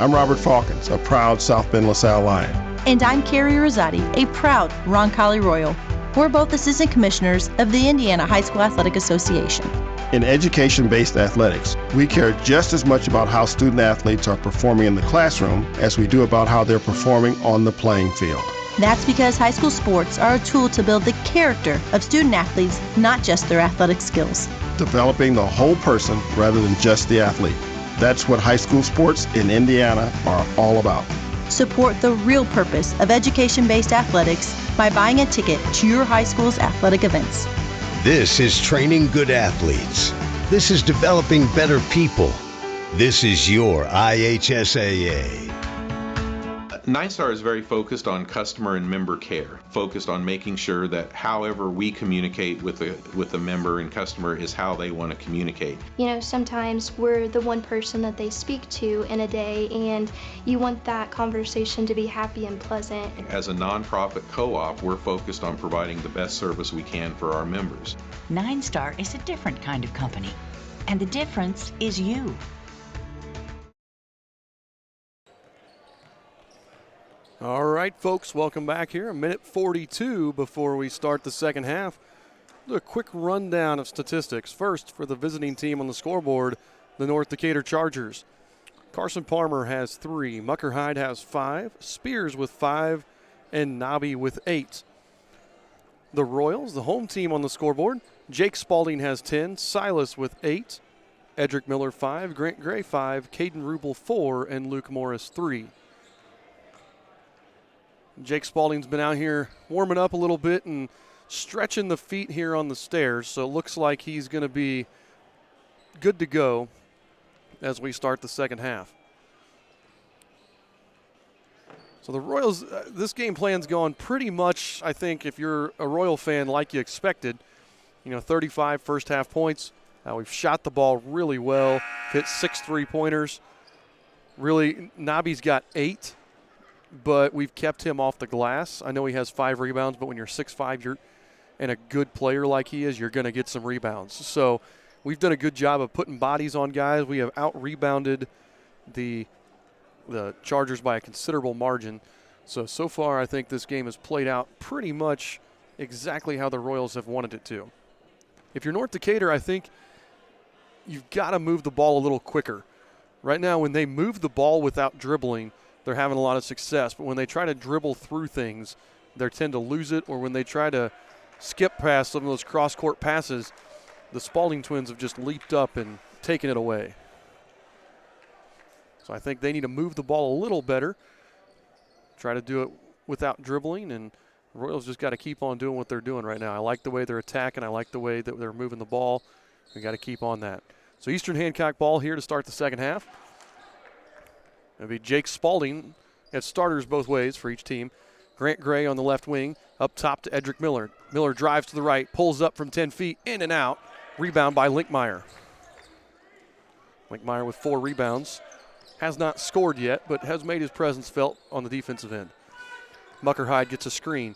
I'm Robert Falkins, a proud South Bend LaSalle Lion. And I'm Carrie Rosati, a proud Roncalli Royal. We're both assistant commissioners of the Indiana High School Athletic Association. In education-based athletics, we care just as much about how student athletes are performing in the classroom as we do about how they're performing on the playing field. That's because high school sports are a tool to build the character of student athletes, not just their athletic skills. Developing the whole person rather than just the athlete. That's what high school sports in Indiana are all about. Support the real purpose of education-based athletics by buying a ticket to your high school's athletic events. This is training good athletes. This is developing better people. This is your IHSAA. 9-Star is very focused on customer and member care, focused on making sure that however we communicate with the member and customer is how they want to communicate. Sometimes we're the one person that they speak to in a day, and you want that conversation to be happy and pleasant. As a nonprofit co-op, we're focused on providing the best service we can for our members. 9-Star is a different kind of company, and the difference is you. All right, folks, welcome back here. 1:42 before we start the second half. Do a quick rundown of statistics. First, for the visiting team on the scoreboard, the North Decatur Chargers. Carson Palmer has 3, Mucker Hyde has 5, Spears with 5, and Nobby with 8. The Royals, the home team on the scoreboard, Jake Spalding has 10, Silas with 8, Edric Miller 5, Grant Gray 5, Caden Rubel 4, and Luke Morris 3. Jake Spalding's been out here warming up a little bit and stretching the feet here on the stairs, so it looks like he's going to be good to go as we start the second half. So the Royals, this game plan's gone pretty much, I think, if you're a Royal fan, like you expected. 35 first half points. We've shot the ball really well, hit 6 3-pointers. Really, Nobby's got 8. But we've kept him off the glass. I know he has 5 rebounds, but when you're 6'5", and a good player like he is, you're going to get some rebounds. So we've done a good job of putting bodies on guys. We have out-rebounded the Chargers by a considerable margin. So far, I think this game has played out pretty much exactly how the Royals have wanted it to. If you're North Decatur, I think you've got to move the ball a little quicker. Right now, when they move the ball without dribbling, they're having a lot of success. But when they try to dribble through things, they tend to lose it. Or when they try to skip past some of those cross-court passes, the Spalding twins have just leaped up and taken it away. So I think they need to move the ball a little better, try to do it without dribbling, and the Royals just got to keep on doing what they're doing right now. I like the way they're attacking. I like the way that they're moving the ball. We got to keep on that. So Eastern Hancock ball here to start the second half. It'll be Jake Spalding at starters both ways for each team. Grant Gray on the left wing, up top to Edric Miller. Miller drives to the right, pulls up from 10 feet, in and out. Rebound by Linkmeyer. Linkmeyer with 4 rebounds. Has not scored yet, but has made his presence felt on the defensive end. Muckerhide gets a screen.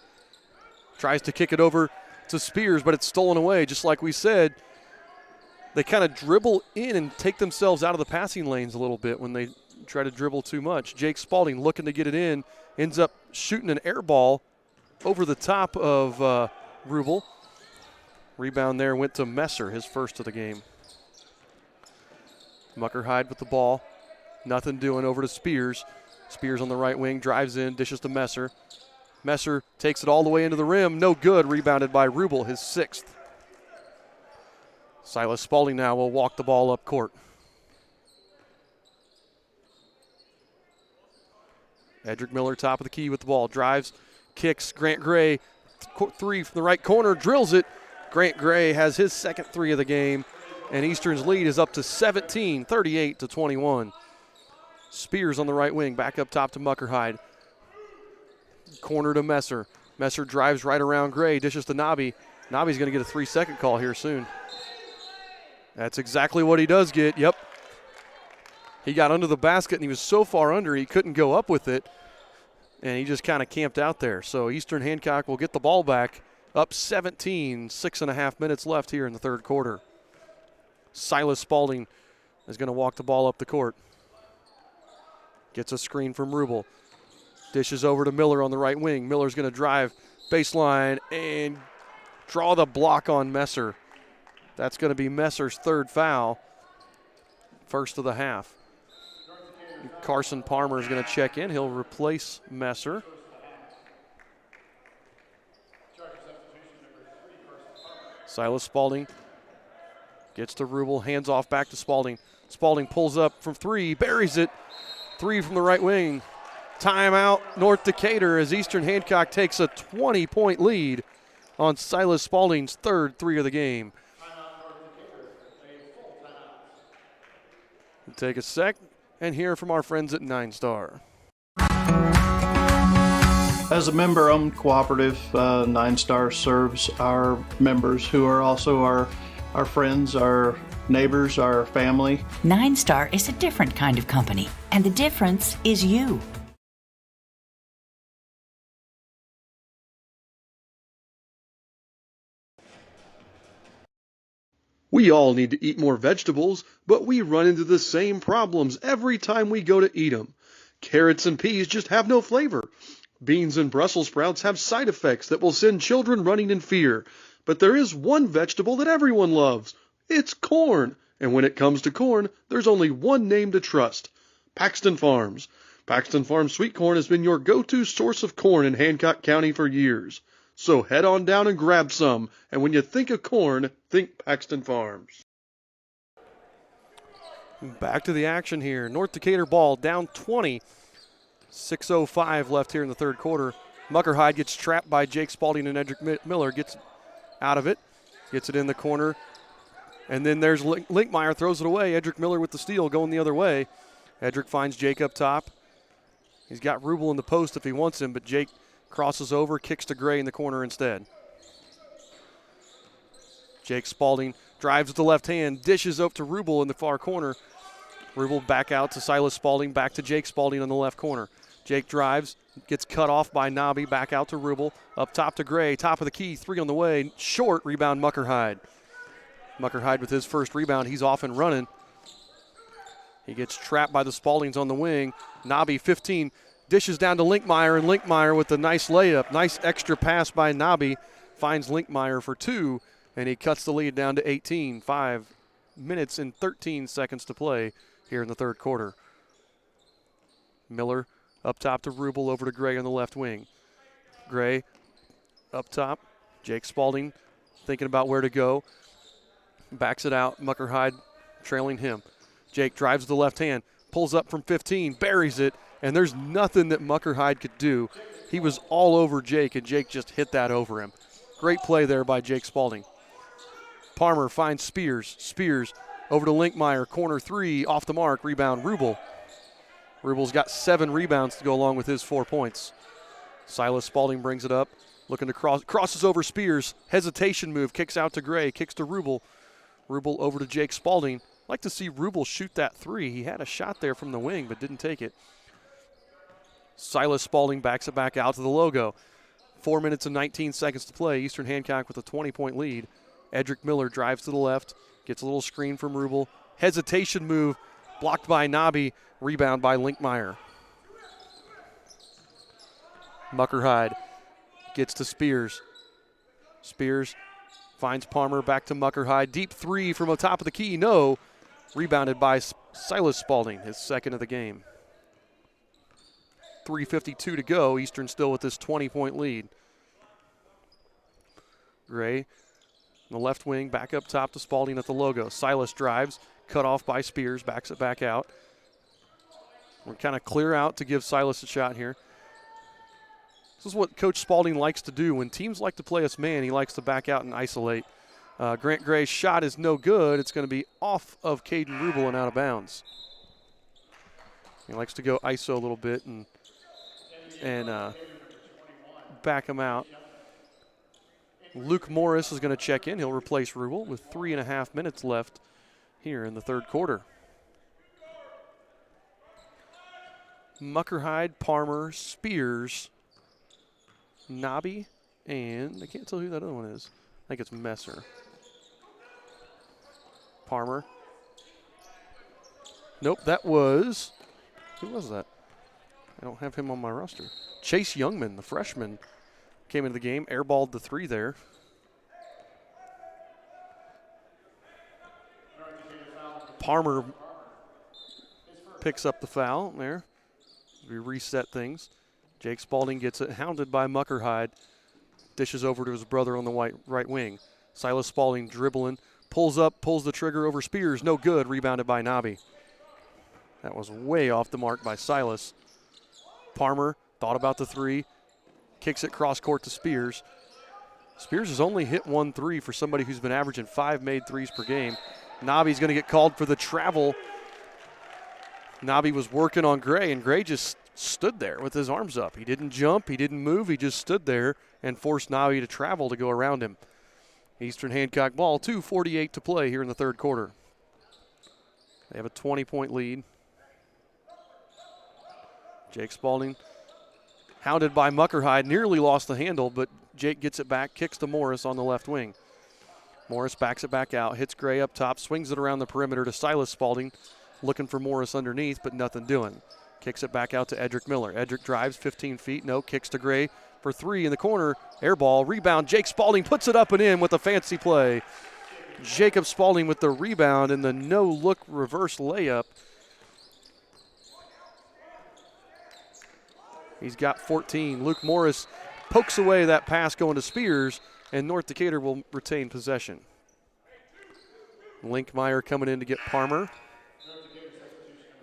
Tries to kick it over to Spears, but it's stolen away. Just like we said, they kind of dribble in and take themselves out of the passing lanes a little bit when they try to dribble too much. Jake Spalding looking to get it in, ends up shooting an air ball over the top of Rubel. Rebound there went to Messer, his first of the game. Muckerhide with the ball. Nothing doing, over to Spears. Spears on the right wing, drives in, dishes to Messer. Messer takes it all the way into the rim. No good. Rebounded by Rubel, his 6th. Silas Spalding now will walk the ball up court. Edric Miller, top of the key with the ball. Drives, kicks. Grant Gray, 3 from the right corner, drills it. Grant Gray has his 2nd 3 of the game, and Eastern's lead is up to 17, 38-21. Spears on the right wing, back up top to Muckerhide. Corner to Messer. Messer drives right around Gray, dishes to Nobby. Nobby's going to get a 3-second call here soon. That's exactly what he does get, yep. He got under the basket, and he was so far under he couldn't go up with it, and he just kind of camped out there. So Eastern Hancock will get the ball back, up 17, 6.5 minutes left here in the third quarter. Silas Spalding is going to walk the ball up the court. Gets a screen from Rubel. Dishes over to Miller on the right wing. Miller's going to drive baseline and draw the block on Messer. That's going to be Messer's 3rd foul, first of the half. Carson Palmer is going to check in. He'll replace Messer. Silas Spalding gets to Rubel, hands off back to Spalding. Spalding pulls up from 3, buries it. 3 from the right wing. Timeout, North Decatur, as Eastern Hancock takes a 20-point lead on Silas Spalding's 3rd 3 of the game. We'll take a sec and hear from our friends at 9 Star. As a member-owned cooperative, 9 Star serves our members who are also our friends, our neighbors, our family. 9 Star is a different kind of company, and the difference is you. We all need to eat more vegetables, but we run into the same problems every time we go to eat them. Carrots and peas just have no flavor. Beans and Brussels sprouts have side effects that will send children running in fear. But there is one vegetable that everyone loves. It's corn. And when it comes to corn, there's only one name to trust: Paxton Farms. Paxton Farms sweet corn has been your go-to source of corn in Hancock County for years. So head on down and grab some, and when you think of corn, think Paxton Farms. Back to the action here. North Decatur ball down 20. 6:05 left here in the third quarter. Muckerhide gets trapped by Jake Spalding and Edric Miller. Gets out of it. Gets it in the corner. And then there's Linkmeyer, throws it away. Edric Miller with the steal going the other way. Edric finds Jake up top. He's got Rubel in the post if he wants him, but Jake crosses over, kicks to Gray in the corner instead. Jake Spalding drives with the left hand, dishes up to Rubel in the far corner. Rubel back out to Silas Spalding, back to Jake Spalding on the left corner. Jake drives, gets cut off by Nobby, back out to Rubel, up top to Gray, top of the key, 3 on the way, short, rebound Muckerhide. Muckerhide with his first rebound, he's off and running. He gets trapped by the Spaldings on the wing. Nobby, 15, dishes down to Linkmeyer, and Linkmeyer with a nice layup. Nice extra pass by Nobby. Finds Linkmeyer for 2, and he cuts the lead down to 18. 5 minutes and 13 seconds to play here in the third quarter. Miller up top to Rubel, over to Gray on the left wing. Gray up top. Jake Spalding thinking about where to go. Backs it out. Muckerhide trailing him. Jake drives the left hand, pulls up from 15, buries it, and there's nothing that Muckerhide could do. He was all over Jake, and Jake just hit that over him. Great play there by Jake Spalding. Palmer finds Spears. Spears over to Linkmeyer, corner 3, off the mark, rebound Rubel. Rubel's got 7 rebounds to go along with his 4 points. Silas Spalding brings it up, looking to crosses over Spears. Hesitation move, kicks out to Gray, kicks to Rubel. Rubel over to Jake Spalding. Like to see Rubel shoot that three. He had a shot there from the wing, but didn't take it. Silas Spalding backs it back out to the logo. 4 minutes and 19 seconds to play. Eastern Hancock with a 20-point lead. Edric Miller drives to the left, gets a little screen from Rubel. Hesitation move, blocked by Nobby. Rebound by Linkmeyer. Muckerhide gets to Spears. Spears finds Palmer, back to Muckerhide. Deep three from the top of the key, no. Rebounded by Silas Spalding, his second of the game. 3:52 to go. Eastern still with this 20-point lead. Gray, the left wing, back up top to Spalding at the logo. Silas drives, cut off by Spears, backs it back out. We're kind of clear out to give Silas a shot here. This is what Coach Spalding likes to do. When teams like to play us man, he likes to back out and isolate. Grant Gray's shot is no good. It's going to be off of Caden Rubel and out of bounds. He likes to go ISO a little bit and back him out. Luke Morris is going to check in. He'll replace Rubel with 3.5 minutes left here in the third quarter. Muckerhide, Palmer, Spears, Nobby, and I can't tell who that other one is. I think it's Messer. Palmer. Nope, that was, who was that? I don't have him on my roster. Chase Youngman, the freshman, came into the game, airballed the three there. Palmer picks up the foul there. We reset things. Jake Spalding gets it, hounded by Muckerhide. Dishes over to his brother on the right wing. Silas Spalding dribbling, pulls up, pulls the trigger over Spears. No good, rebounded by Nobby. That was way off the mark by Silas. Palmer thought about the three, kicks it cross court to Spears. Spears has only hit 1 3 for somebody who's been averaging 5 made threes per game. Nobby's going to get called for the travel. Nobby was working on Gray, and Gray just stood there with his arms up. He didn't jump, he didn't move, he just stood there and forced Nobby to travel to go around him. Eastern Hancock ball, 2:48 to play here in the third quarter. They have a 20-point lead. Jake Spalding, hounded by Muckerhide, nearly lost the handle, but Jake gets it back, kicks to Morris on the left wing. Morris backs it back out, hits Gray up top, swings it around the perimeter to Silas Spalding, looking for Morris underneath, but nothing doing. Kicks it back out to Edric Miller. Edric drives 15 feet, no, kicks to Gray for three in the corner, air ball, rebound. Jake Spalding puts it up and in with a fancy play. Jacob Spalding with the rebound and the no-look reverse layup. He's got 14. Luke Morris pokes away that pass going to Spears, and North Decatur will retain possession. Linkmeyer coming in to get Palmer.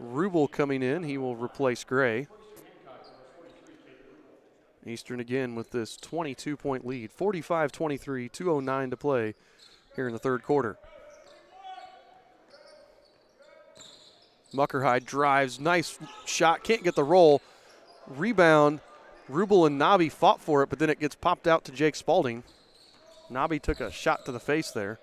Rubel coming in. He will replace Gray. Eastern again with this 22-point lead. 45-23, 2:09 to play here in the third quarter. Muckerhide drives. Nice shot. Can't get the roll. Rebound. Rubel and Nobby fought for it, but then it gets popped out to Jake Spalding. Nobby took a shot to the face there.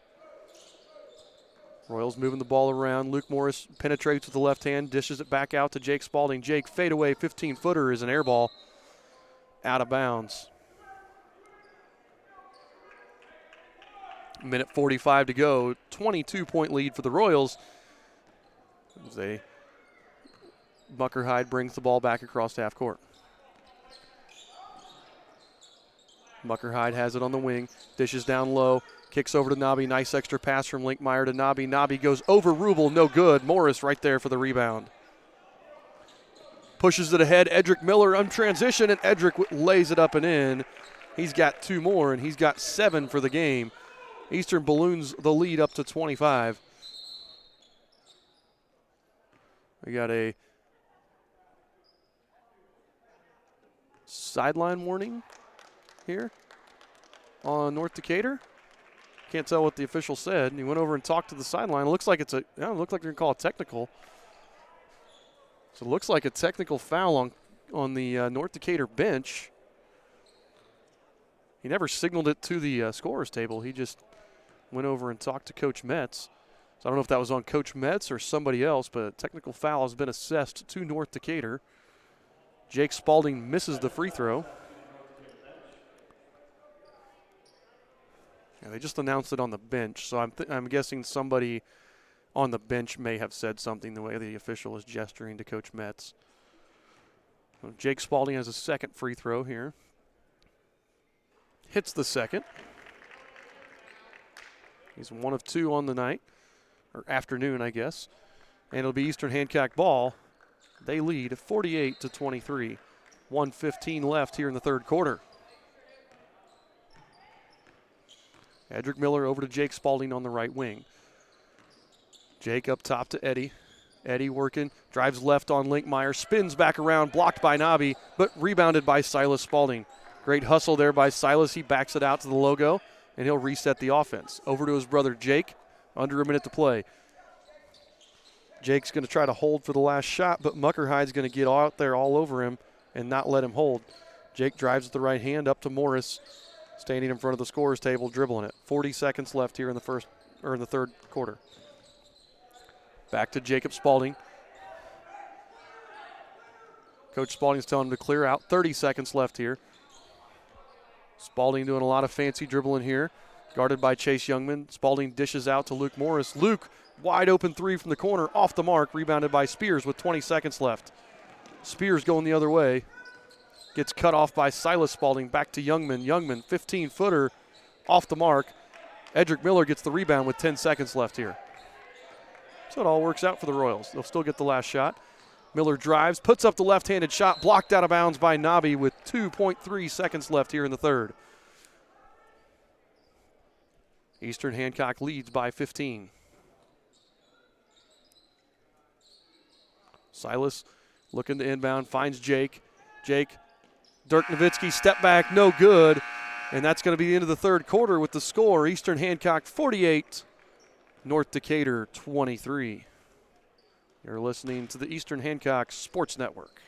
Royals moving the ball around. Luke Morris penetrates with the left hand, dishes it back out to Jake Spalding. Jake fadeaway 15-footer is an air ball out of bounds. Minute 45 to go. 22-point lead for the Royals. Muckerhide brings the ball back across half court. Muckerhide has it on the wing, dishes down low, kicks over to Nobby. Nice extra pass from Linkmeyer to Nobby. Nobby goes over Rubel, no good. Morris right there for the rebound. Pushes it ahead. Edric Miller on transition, and Edric lays it up and in. He's got 2 more, and he's got 7 for the game. Eastern balloons the lead up to 25. We got a sideline warning here on North Decatur. Can't tell what the official said. He went over and talked to the sideline. It looks like it looks like they're going to call a technical. So it looks like a technical foul on the North Decatur bench. He never signaled it to the scorer's table. He just went over and talked to Coach Metz. So I don't know if that was on Coach Metz or somebody else, but a technical foul has been assessed to North Decatur. Jake Spalding misses the free throw. Yeah, they just announced it on the bench, so I'm guessing somebody on the bench may have said something the way the official is gesturing to Coach Metz. So Jake Spalding has a second free throw here. Hits the second. He's 1 of 2 on the night, or afternoon, I guess. And it'll be Eastern Hancock ball. They lead 48-23. 1:15 left here in the third quarter. Edric Miller over to Jake Spalding on the right wing. Jake up top to Eddie. Eddie working, drives left on Linkmeyer, spins back around, blocked by Nobby, but rebounded by Silas Spalding. Great hustle there by Silas. He backs it out to the logo, and he'll reset the offense. Over to his brother Jake, under a minute to play. Jake's going to try to hold for the last shot, but Muckerhide's going to get out there all over him and not let him hold. Jake drives with the right hand up to Morris, standing in front of the scorer's table, dribbling it. 40 seconds left here in the third quarter. Back to Jacob Spalding. Coach Spalding's telling him to clear out. 30 seconds left here. Spalding doing a lot of fancy dribbling here. Guarded by Chase Youngman. Spalding dishes out to Luke Morris. Luke, wide open three from the corner, off the mark, rebounded by Spears with 20 seconds left. Spears going the other way. Gets cut off by Silas Spalding, back to Youngman. Youngman, 15-footer, off the mark. Edric Miller gets the rebound with 10 seconds left here. So it all works out for the Royals. They'll still get the last shot. Miller drives, puts up the left-handed shot, blocked out of bounds by Nobby with 2.3 seconds left here in the third. Eastern Hancock leads by 15. Silas looking to inbound, finds Jake. Jake, Dirk Nowitzki, step back, no good. And that's going to be the end of the third quarter with the score. Eastern Hancock 48, North Decatur 23. You're listening to the Eastern Hancock Sports Network.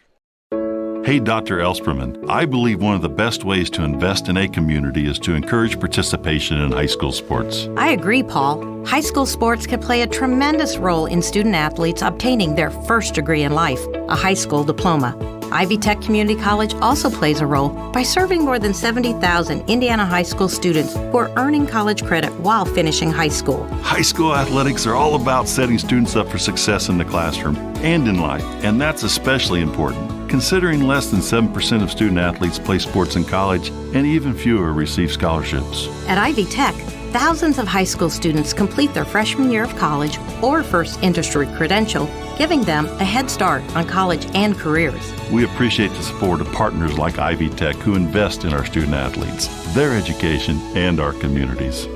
Hey, Dr. Elsperman. I believe one of the best ways to invest in a community is to encourage participation in high school sports. I agree, Paul. High school sports can play a tremendous role in student athletes obtaining their first degree in life, a high school diploma. Ivy Tech Community College also plays a role by serving more than 70,000 Indiana high school students who are earning college credit while finishing high school. High school athletics are all about setting students up for success in the classroom and in life, and that's especially important, considering less than 7% of student athletes play sports in college and even fewer receive scholarships. At Ivy Tech, thousands of high school students complete their freshman year of college or first industry credential, giving them a head start on college and careers. We appreciate the support of partners like Ivy Tech who invest in our student athletes, their education, and our communities.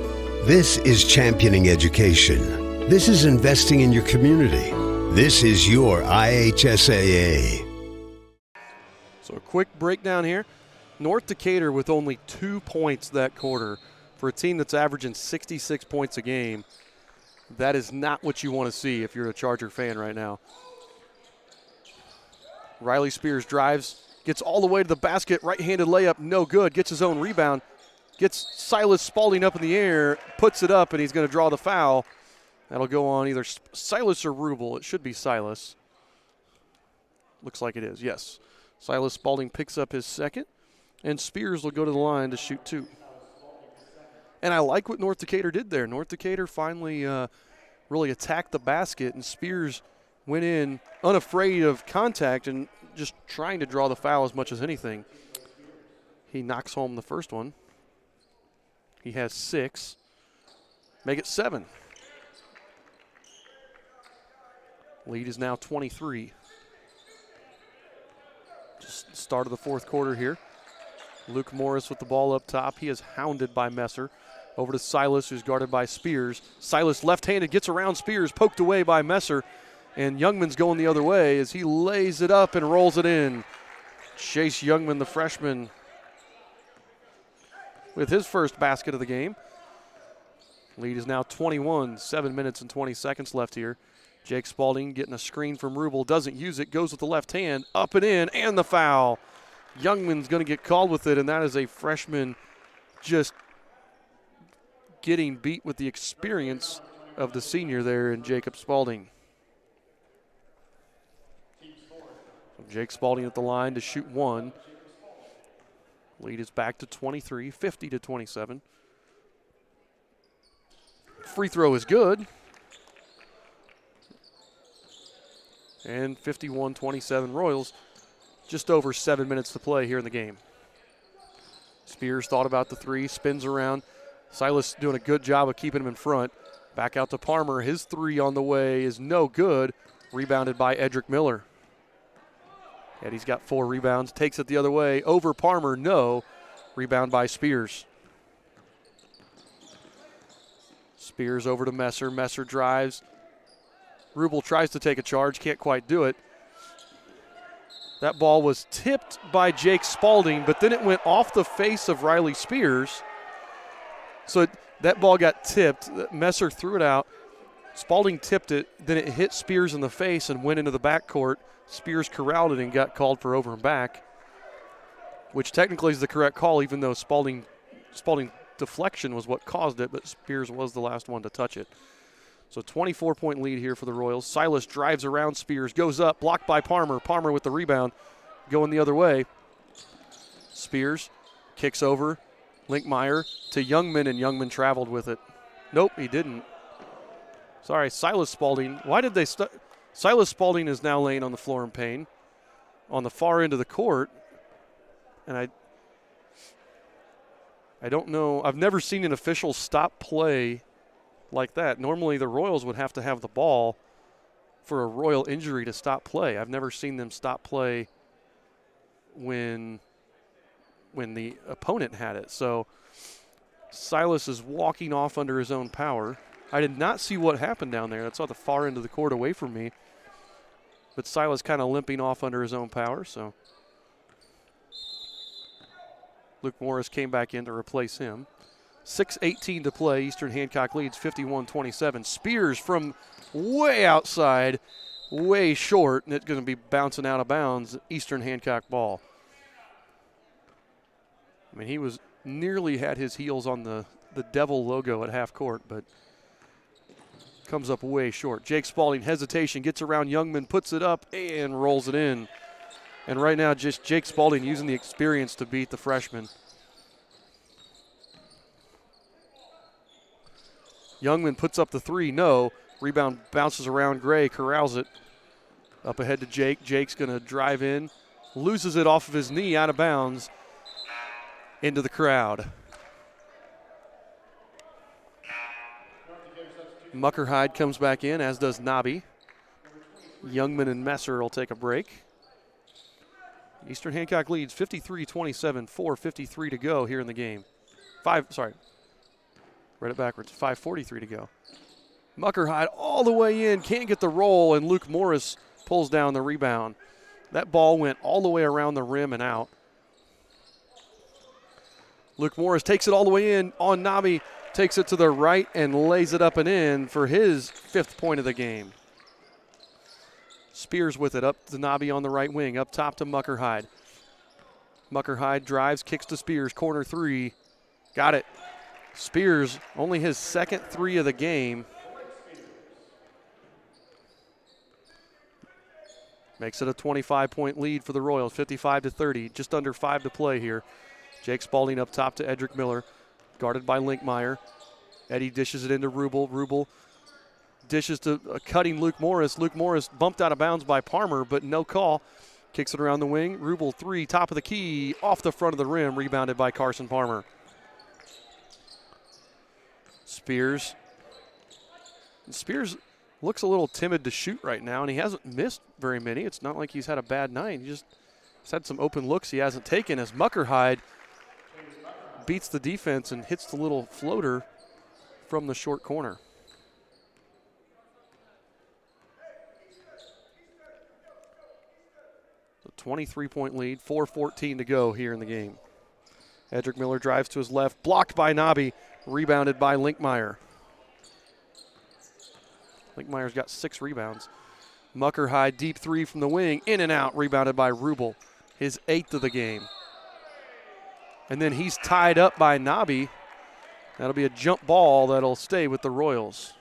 This is championing education. This is investing in your community. This is your IHSAA. So a quick breakdown here. North Decatur with only 2 points that quarter. For a team that's averaging 66 points a game, that is not what you want to see if you're a Charger fan right now. Riley Spears drives, gets all the way to the basket, right-handed layup, no good, gets his own rebound, gets Silas Spalding up in the air, puts it up, and he's going to draw the foul. That'll go on either Silas or Rubel. It should be Silas. Looks like it is, yes. Silas Spalding picks up his second, and Spears will go to the line to shoot 2. And I like what North Decatur did there. North Decatur finally really attacked the basket, and Spears went in unafraid of contact and just trying to draw the foul as much as anything. He knocks home the first one. He has 6. Make it 7. Lead is now 23. Just start of the fourth quarter here. Luke Morris with the ball up top. He is hounded by Messer. Over to Silas, who's guarded by Spears. Silas left-handed, gets around Spears, poked away by Messer. And Youngman's going the other way as he lays it up and rolls it in. Chase Youngman, the freshman, with his first basket of the game. Lead is now 21, 7 minutes and 20 seconds left here. Jake Spalding getting a screen from Rubel, doesn't use it, goes with the left hand, up and in, and the foul. Youngman's going to get called with it, and that is a freshman just getting beat with the experience of the senior there in Jacob Spalding. So Jake Spalding at the line to shoot one. Lead is back to 23, 50-27. Free throw is good. And 51-27 Royals. Just over 7 minutes to play here in the game. Spears thought about the three, spins around. Silas doing a good job of keeping him in front. Back out to Parmer. His three on the way is no good. Rebounded by Edric Miller. Eddie's got 4 rebounds. Takes it the other way. Over Parmer, no. Rebound by Spears. Spears over to Messer. Messer drives. Rubel tries to take a charge. Can't quite do it. That ball was tipped by Jake Spalding, but then it went off the face of Riley Spears. So that ball got tipped. Messer threw it out. Spalding tipped it. Then it hit Spears in the face and went into the backcourt. Spears corralled it and got called for over and back, which technically is the correct call, even though Spalding deflection was what caused it, but Spears was the last one to touch it. So 24-point lead here for the Royals. Silas drives around Spears, goes up, blocked by Parmer. Parmer with the rebound, going the other way. Spears kicks over. Linkmeyer to Youngman, and Youngman traveled with it. Nope, he didn't. Sorry, Silas Spalding. Why did they Silas Spalding is now laying on the floor in pain on the far end of the court. And I don't know. I've never seen an official stop play like that. Normally the Royals would have to have the ball for a Royal injury to stop play. I've never seen them stop play when the opponent had it. So Silas is walking off under his own power. I did not see what happened down there. That's on the far end of the court away from me. But Silas kind of limping off under his own power. So Luke Morris came back in to replace him. 6:18 to play. Eastern Hancock leads 51-27. Spears from way outside, way short, and it's going to be bouncing out of bounds. Eastern Hancock ball. I mean, he was nearly had his heels on the Devil logo at half court, but comes up way short. Jake Spalding, hesitation, gets around Youngman, puts it up, and rolls it in. And right now, just Jake Spalding using the experience to beat the freshman. Youngman puts up the three, no. Rebound bounces around Gray, corrals it. Up ahead to Jake. Jake's going to drive in, loses it off of his knee, out of bounds, into the crowd. Muckerhide comes back in, as does Nobby. Youngman and Messer will take a break. Eastern Hancock leads 53-27, 4:53 to go here in the game. Read it backwards, 5:43 to go. Muckerhide all the way in, can't get the roll, and Luke Morris pulls down the rebound. That ball went all the way around the rim and out. Luke Morris takes it all the way in on Nobby, takes it to the right and lays it up and in for his 5th point of the game. Spears with it, up to Nobby on the right wing, up top to Muckerhide. Muckerhide drives, kicks to Spears, corner three, got it. Spears, only his 2nd three of the game. Makes it a 25-point lead for the Royals, 55-30, just under 5 to play here. Jake Spalding up top to Edric Miller, guarded by Linkmeyer. Eddie dishes it into Rubel. Rubel dishes to cutting Luke Morris. Luke Morris bumped out of bounds by Parmer, but no call. Kicks it around the wing. Rubel three, top of the key, off the front of the rim, rebounded by Carson Parmer. Spears looks a little timid to shoot right now, and he hasn't missed very many. It's not like he's had a bad night. He's had some open looks he hasn't taken, as Muckerhide beats the defense and hits the little floater from the short corner. So 23-point lead, 4:14 to go here in the game. Edric Miller drives to his left, blocked by Nobby, rebounded by Linkmeyer. Linkmeyer's got 6 rebounds. Muckerhide, deep three from the wing, in and out, rebounded by Rubel, his 8th of the game. And then he's tied up by Nabi. That'll be a jump ball that'll stay with the Royals.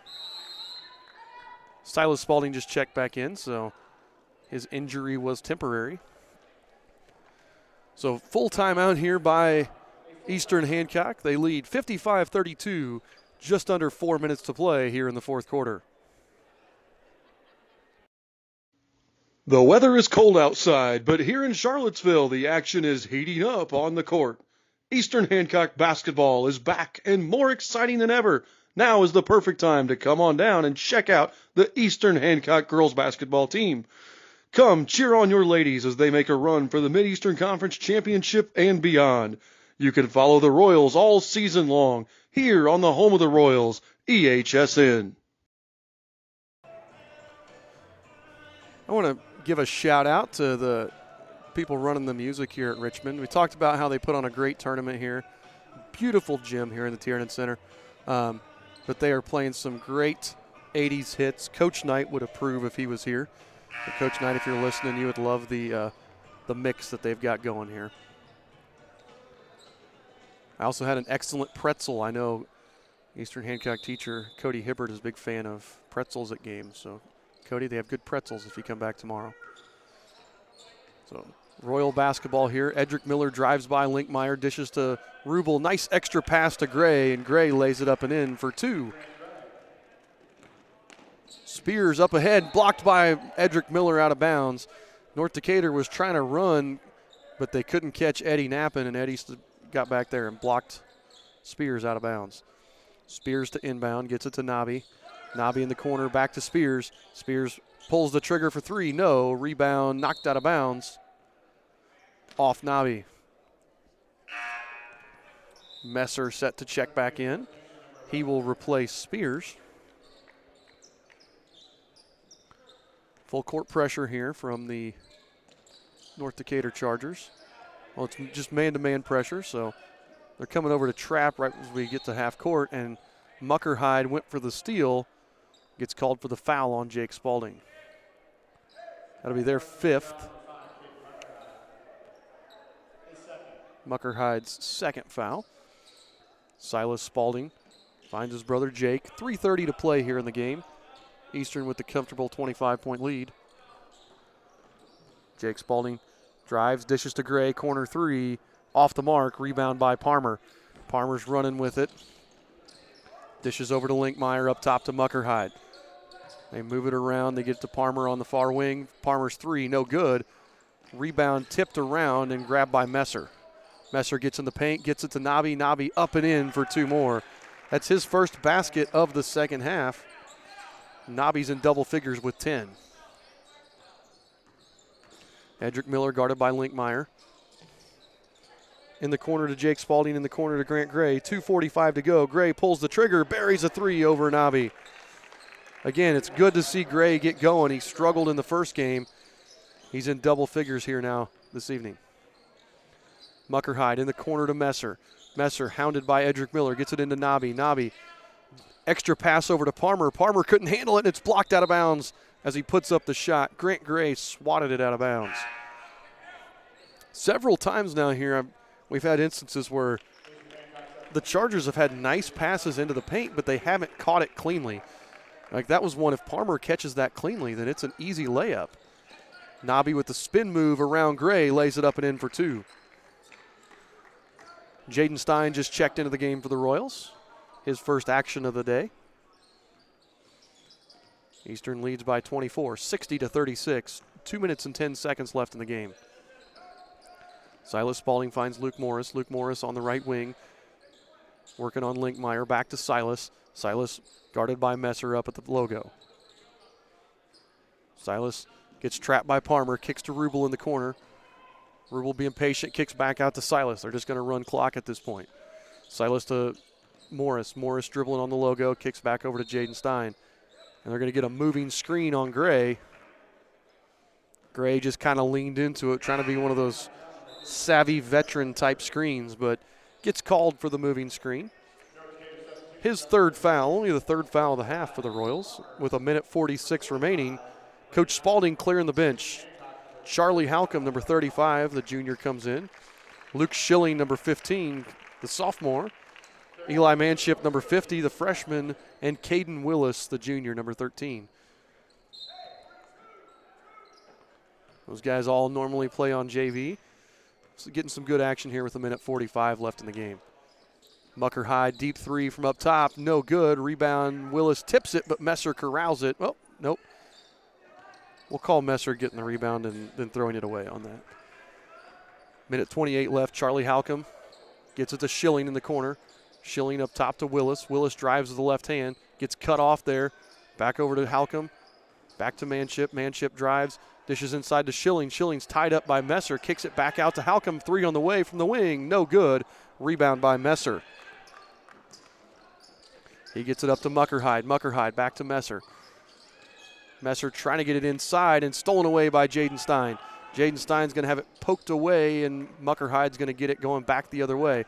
Silas Spalding just checked back in, so his injury was temporary. So full timeout here by Eastern Hancock. They lead 55-32, just under 4 minutes to play here in the fourth quarter. The weather is cold outside, but here in Charlottesville, the action is heating up on the court. Eastern Hancock basketball is back and more exciting than ever. Now is the perfect time to come on down and check out the Eastern Hancock girls basketball team. Come cheer on your ladies as they make a run for the Mid-Eastern Conference Championship and beyond. You can follow the Royals all season long here on the home of the Royals, EHSN. I want to give a shout out to the people running the music here at Richmond. We talked about how they put on a great tournament here. Beautiful gym here in the Tiernan Center. But they are playing some great 80s hits. Coach Knight would approve if he was here. But Coach Knight, if you're listening, you would love the mix that they've got going here. I also had an excellent pretzel. I know Eastern Hancock teacher Cody Hibbert is a big fan of pretzels at games. So, Cody, they have good pretzels if you come back tomorrow. So, Royal basketball here. Edric Miller drives by Linkmeyer, dishes to Rubel. Nice extra pass to Gray, and Gray lays it up and in for two. Spears up ahead, blocked by Edric Miller out of bounds. North Decatur was trying to run, but they couldn't catch Eddie Knappen, and Eddie got back there and blocked Spears out of bounds. Spears to inbound, gets it to Nabi. Nabi in the corner, back to Spears. Spears pulls the trigger for three. No. Rebound, knocked out of bounds. Off Nabi. Messer set to check back in. He will replace Spears. Full court pressure here from the North Decatur Chargers. Well, it's just man-to-man pressure, so they're coming over to trap right as we get to half court, and Muckerhide went for the steal. Gets called for the foul on Jake Spalding. That'll be their fifth. Muckerhide's second foul. Silas Spalding finds his brother Jake. 3:30 to play here in the game. Eastern with the comfortable 25-point lead. Jake Spalding drives, dishes to Gray, corner three, off the mark, rebound by Palmer. Palmer's running with it. Dishes over to Linkmeyer, up top to Muckerhide. They move it around, they get to Palmer on the far wing. Palmer's three, no good. Rebound tipped around and grabbed by Messer. Messer gets in the paint, gets it to Nabi. Nabi up and in for two more. That's his first basket of the second half. Nabi's in double figures with 10. Edric Miller guarded by Linkmeyer. In the corner to Jake Spalding, in the corner to Grant Gray. 2:45 to go. Gray pulls the trigger, buries a three over Nabi. Again, it's good to see Gray get going. He struggled in the first game. He's in double figures here now this evening. Muckerhide in the corner to Messer. Messer hounded by Edric Miller, gets it into Nabi. Nabi, extra pass over to Palmer. Palmer couldn't handle it, and it's blocked out of bounds as he puts up the shot. Grant Gray swatted it out of bounds. Several times now here, we've had instances where the Chargers have had nice passes into the paint, but they haven't caught it cleanly. Like that was one, if Palmer catches that cleanly, then it's an easy layup. Nabi with the spin move around Gray, lays it up and in for two. Jaden Stein just checked into the game for the Royals. His first action of the day. Eastern leads by 24, 60-36. 2 minutes and 10 seconds left in the game. Silas Spalding finds Luke Morris. Luke Morris on the right wing. Working on Linkmeyer. Back to Silas. Silas guarded by Messer up at the logo. Silas gets trapped by Palmer. Kicks to Rubel in the corner. Rubel being patient. Kicks back out to Silas. They're just going to run clock at this point. Silas to Morris. Morris dribbling on the logo. Kicks back over to Jaden Stein. And they're going to get a moving screen on Gray. Gray just kind of leaned into it, trying to be one of those savvy veteran type screens, but gets called for the moving screen. His third foul, only the third foul of the half for the Royals, with 1:46 remaining. Coach Spalding clearing the bench. Charlie Halcomb, number 35, the junior, comes in. Luke Schilling, number 15, the sophomore. Eli Manship, number 50, the freshman. And Caden Willis, the junior, number 13. Those guys all normally play on JV. So getting some good action here with 1:45 left in the game. Mucker High, deep three from up top, no good. Rebound, Willis tips it, but Messer corrals it. Oh, nope. We'll call Messer getting the rebound and then throwing it away on that. 1:28 left, Charlie Halcomb gets it to Schilling in the corner. Schilling up top to Willis. Willis drives with the left hand, gets cut off there. Back over to Halcomb, back to Manship. Manship drives, dishes inside to Schilling. Schilling's tied up by Messer, kicks it back out to Halcomb. Three on the way from the wing, no good. Rebound by Messer. He gets it up to Muckerhide. Muckerhide back to Messer. Messer trying to get it inside and stolen away by Jaden Stein. Jaden Stein's going to have it poked away, and Muckerhide's going to get it going back the other way.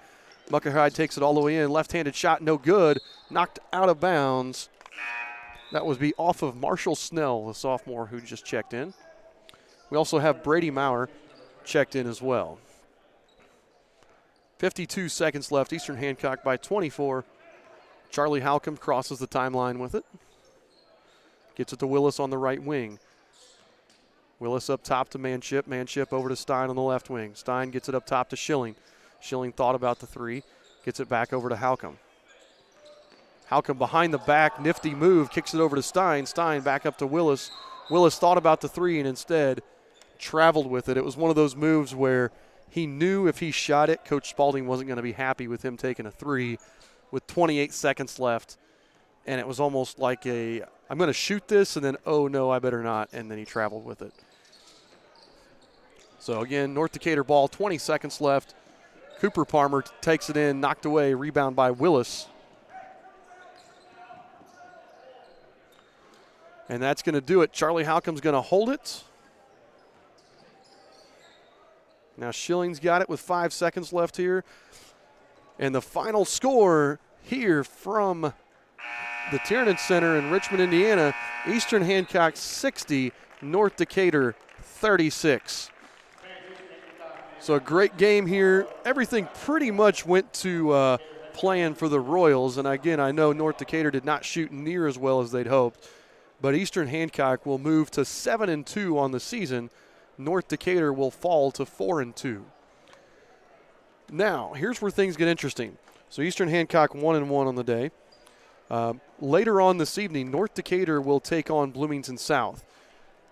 Muckerhide takes it all the way in. Left-handed shot, no good. Knocked out of bounds. That would be off of Marshall Snell, the sophomore who just checked in. We also have Brady Maurer checked in as well. 52 seconds left. Eastern Hancock by 24. Charlie Halcomb crosses the timeline with it. Gets it to Willis on the right wing. Willis up top to Manship. Manship over to Stein on the left wing. Stein gets it up top to Schilling. Schilling thought about the three. Gets it back over to Halcomb. Halcomb behind the back, nifty move, kicks it over to Stein. Stein back up to Willis. Willis thought about the three and instead traveled with it. It was one of those moves where he knew if he shot it, Coach Spalding wasn't going to be happy with him taking a three with 28 seconds left. And it was almost like I'm going to shoot this, and then, oh, no, I better not. And then he traveled with it. So, again, North Decatur ball, 20 seconds left. Cooper Palmer takes it in, knocked away, rebound by Willis. And that's going to do it. Charlie Halcomb's going to hold it. Now Schilling's got it with 5 seconds left here. And the final score here from the Tiernan Center in Richmond, Indiana, Eastern Hancock 60, North Decatur 36. So a great game here. Everything pretty much went to plan for the Royals. And again, I know North Decatur did not shoot near as well as they'd hoped. But Eastern Hancock will move to 7-2 on the season. North Decatur will fall to 4-2. Now, here's where things get interesting. So Eastern Hancock 1-1 on the day. Later on this evening, North Decatur will take on Bloomington South.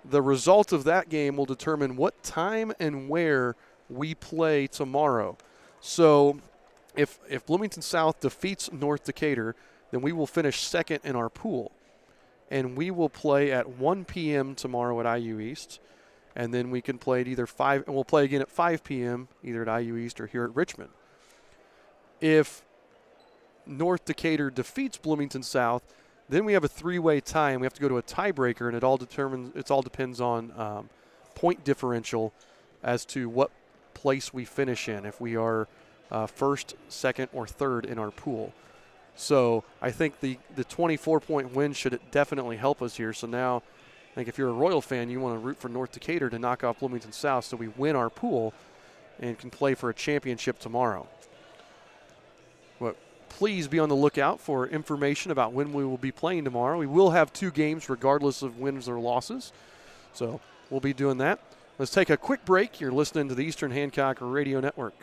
The result of that game will determine what time and where we play tomorrow. So if Bloomington South defeats North Decatur, then we will finish second in our pool. And we will play at 1 p.m. tomorrow at IU East. And then we can play at either 5, and we'll play again at 5 p.m. either at IU East or here at Richmond. If North Decatur defeats Bloomington South, then we have a three-way tie, and we have to go to a tiebreaker, and it all depends on point differential as to what place we finish in, if we are first, second, or third in our pool. So I think the 24-point win should definitely help us here. So now I think if you're a Royal fan, you want to root for North Decatur to knock off Bloomington South so we win our pool and can play for a championship tomorrow. But please be on the lookout for information about when we will be playing tomorrow. We will have 2 games regardless of wins or losses. So we'll be doing that. Let's take a quick break. You're listening to the Eastern Hancock Radio Network.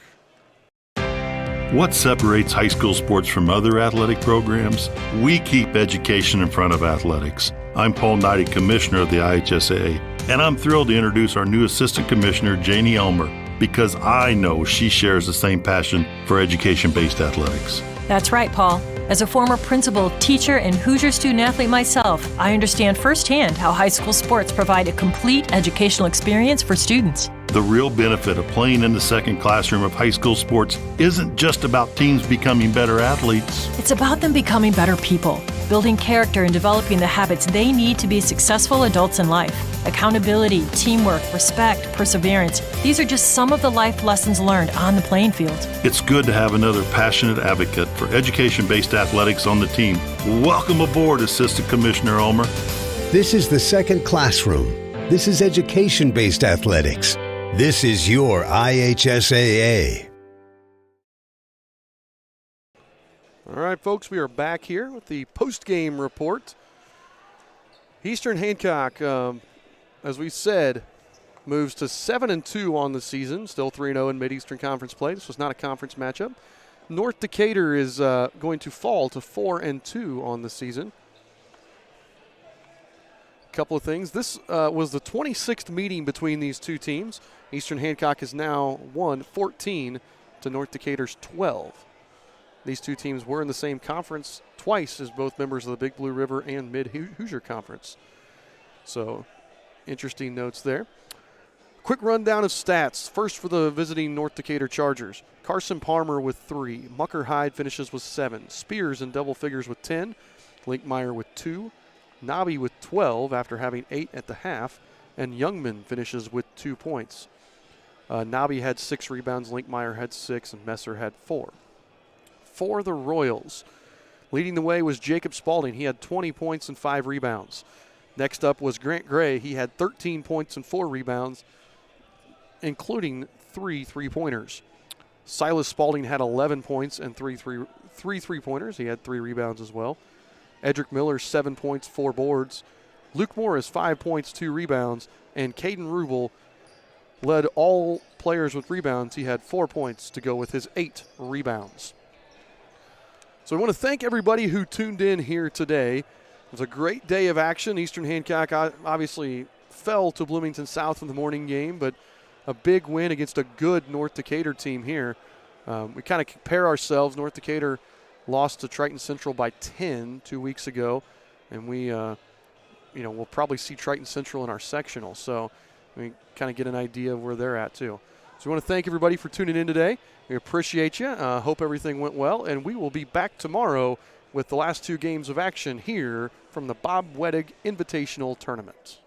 What separates high school sports from other athletic programs? We keep education in front of athletics. I'm Paul Neidig, Commissioner of the IHSAA, and I'm thrilled to introduce our new Assistant Commissioner, Janie Elmer, because I know she shares the same passion for education-based athletics. That's right, Paul. As a former principal, teacher, and Hoosier student-athlete myself, I understand firsthand how high school sports provide a complete educational experience for students. The real benefit of playing in the second classroom of high school sports isn't just about teams becoming better athletes. It's about them becoming better people, building character and developing the habits they need to be successful adults in life. Accountability, teamwork, respect, perseverance. These are just some of the life lessons learned on the playing field. It's good to have another passionate advocate for education-based athletics on the team. Welcome aboard, Assistant Commissioner Elmer. This is the second classroom. This is education-based athletics. This is your IHSAA. All right, folks, we are back here with the post-game report. Eastern Hancock, as we said, moves to 7-2 on the season, still 3-0 in Mid-Eastern Conference play. This was not a conference matchup. North Decatur is going to fall to 4-2 on the season. A couple of things. This was the 26th meeting between these two teams. Eastern Hancock has now won 14 to North Decatur's 12. These two teams were in the same conference twice as both members of the Big Blue River and Mid-Hoosier Conference. So, interesting notes there. Quick rundown of stats. First for the visiting North Decatur Chargers. Carson Palmer with 3. Mucker Hyde finishes with 7. Spears in double figures with 10. Linkmeyer with 2. Nobby with 12 after having 8 at the half. And Youngman finishes with 2 points. Nobby had 6 rebounds. Linkmeyer had 6. And Messer had 4. For the Royals, leading the way was Jacob Spalding. He had 20 points and 5 rebounds. Next up was Grant Gray. He had 13 points and 4 rebounds, including 3 3-pointers. Silas Spalding had 11 points and 3 3-pointers. He had 3 rebounds as well. Edric Miller, 7 points, 4 boards. Luke Morris, 5 points, 2 rebounds. And Caden Rubel led all players with rebounds. He had 4 points to go with his 8 rebounds. So I want to thank everybody who tuned in here today. It was a great day of action. Eastern Hancock obviously fell to Bloomington South in the morning game, but a big win against a good North Decatur team here. We kind of compare ourselves. North Decatur lost to Triton Central by 10 2 weeks ago, and we'll probably see Triton Central in our sectional. So we kind of get an idea of where they're at too. So we want to thank everybody for tuning in today. We appreciate you. Hope everything went well, and we will be back tomorrow with the last 2 games of action here from the Bob Wedig Invitational Tournament.